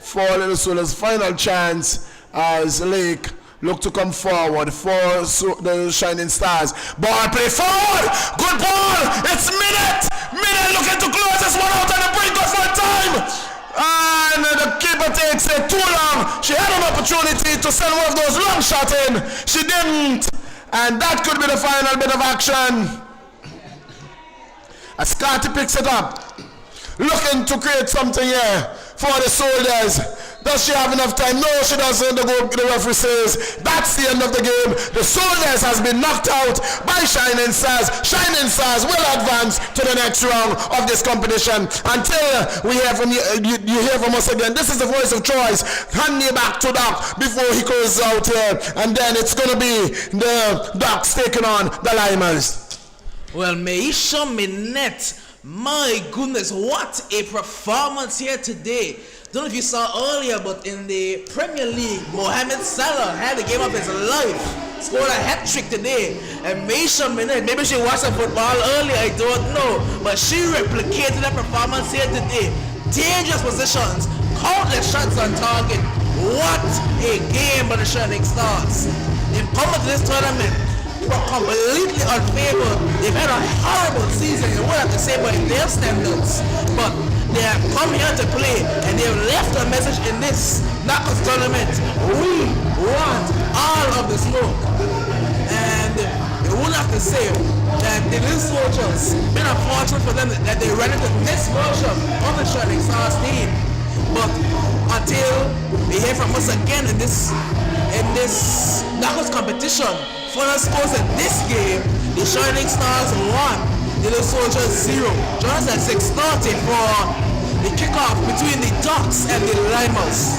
for Little Soldiers. Final chance as Lake look to come forward for the Shining Stars. Ball play forward. Good ball. It's Minute. Minute looking to close this one out on the brink of one time. And the keeper takes it too long. She had an opportunity to send one of those long shots in. She didn't. And that could be the final bit of action. As Carty picks it up. Looking to create something here for the Soldiers. Does she have enough time? No, she doesn't. The referee says that's the end of the game. The Soldiers has been knocked out by Shining Stars. Shining Stars will advance to the next round of this competition. Until we hear from you, you hear from us again. This is the voice of choice. Hand me back to Doc before he goes out here, and then it's going to be the Docs taking on the Limers.
Well, Meisha Minette, my goodness, what a performance here today. Don't know if you saw earlier, but in the Premier League, Mohamed Salah had the game of his life. Scored a hat-trick today. And Meisha Minette, maybe she watched the football earlier, I don't know. But she replicated that performance here today. Dangerous positions, countless shots on target. What a game by the Shining Stars. They've come into this tournament but completely unfavored. They've had a horrible season, you would have to say, by their standards. But they have come here to play, and they have left a message in this knockouts tournament. We want all of the smoke. And you would have to say that the little Soldiers, been unfortunate for them that they ran into this version of the Shining Stars team. But until we hear from us again in this knockouts competition, final scores in this game, the Shining Stars 1, the Little Soldiers 0. Join us at 6:30 for the kickoff between the Ducks and the Limers.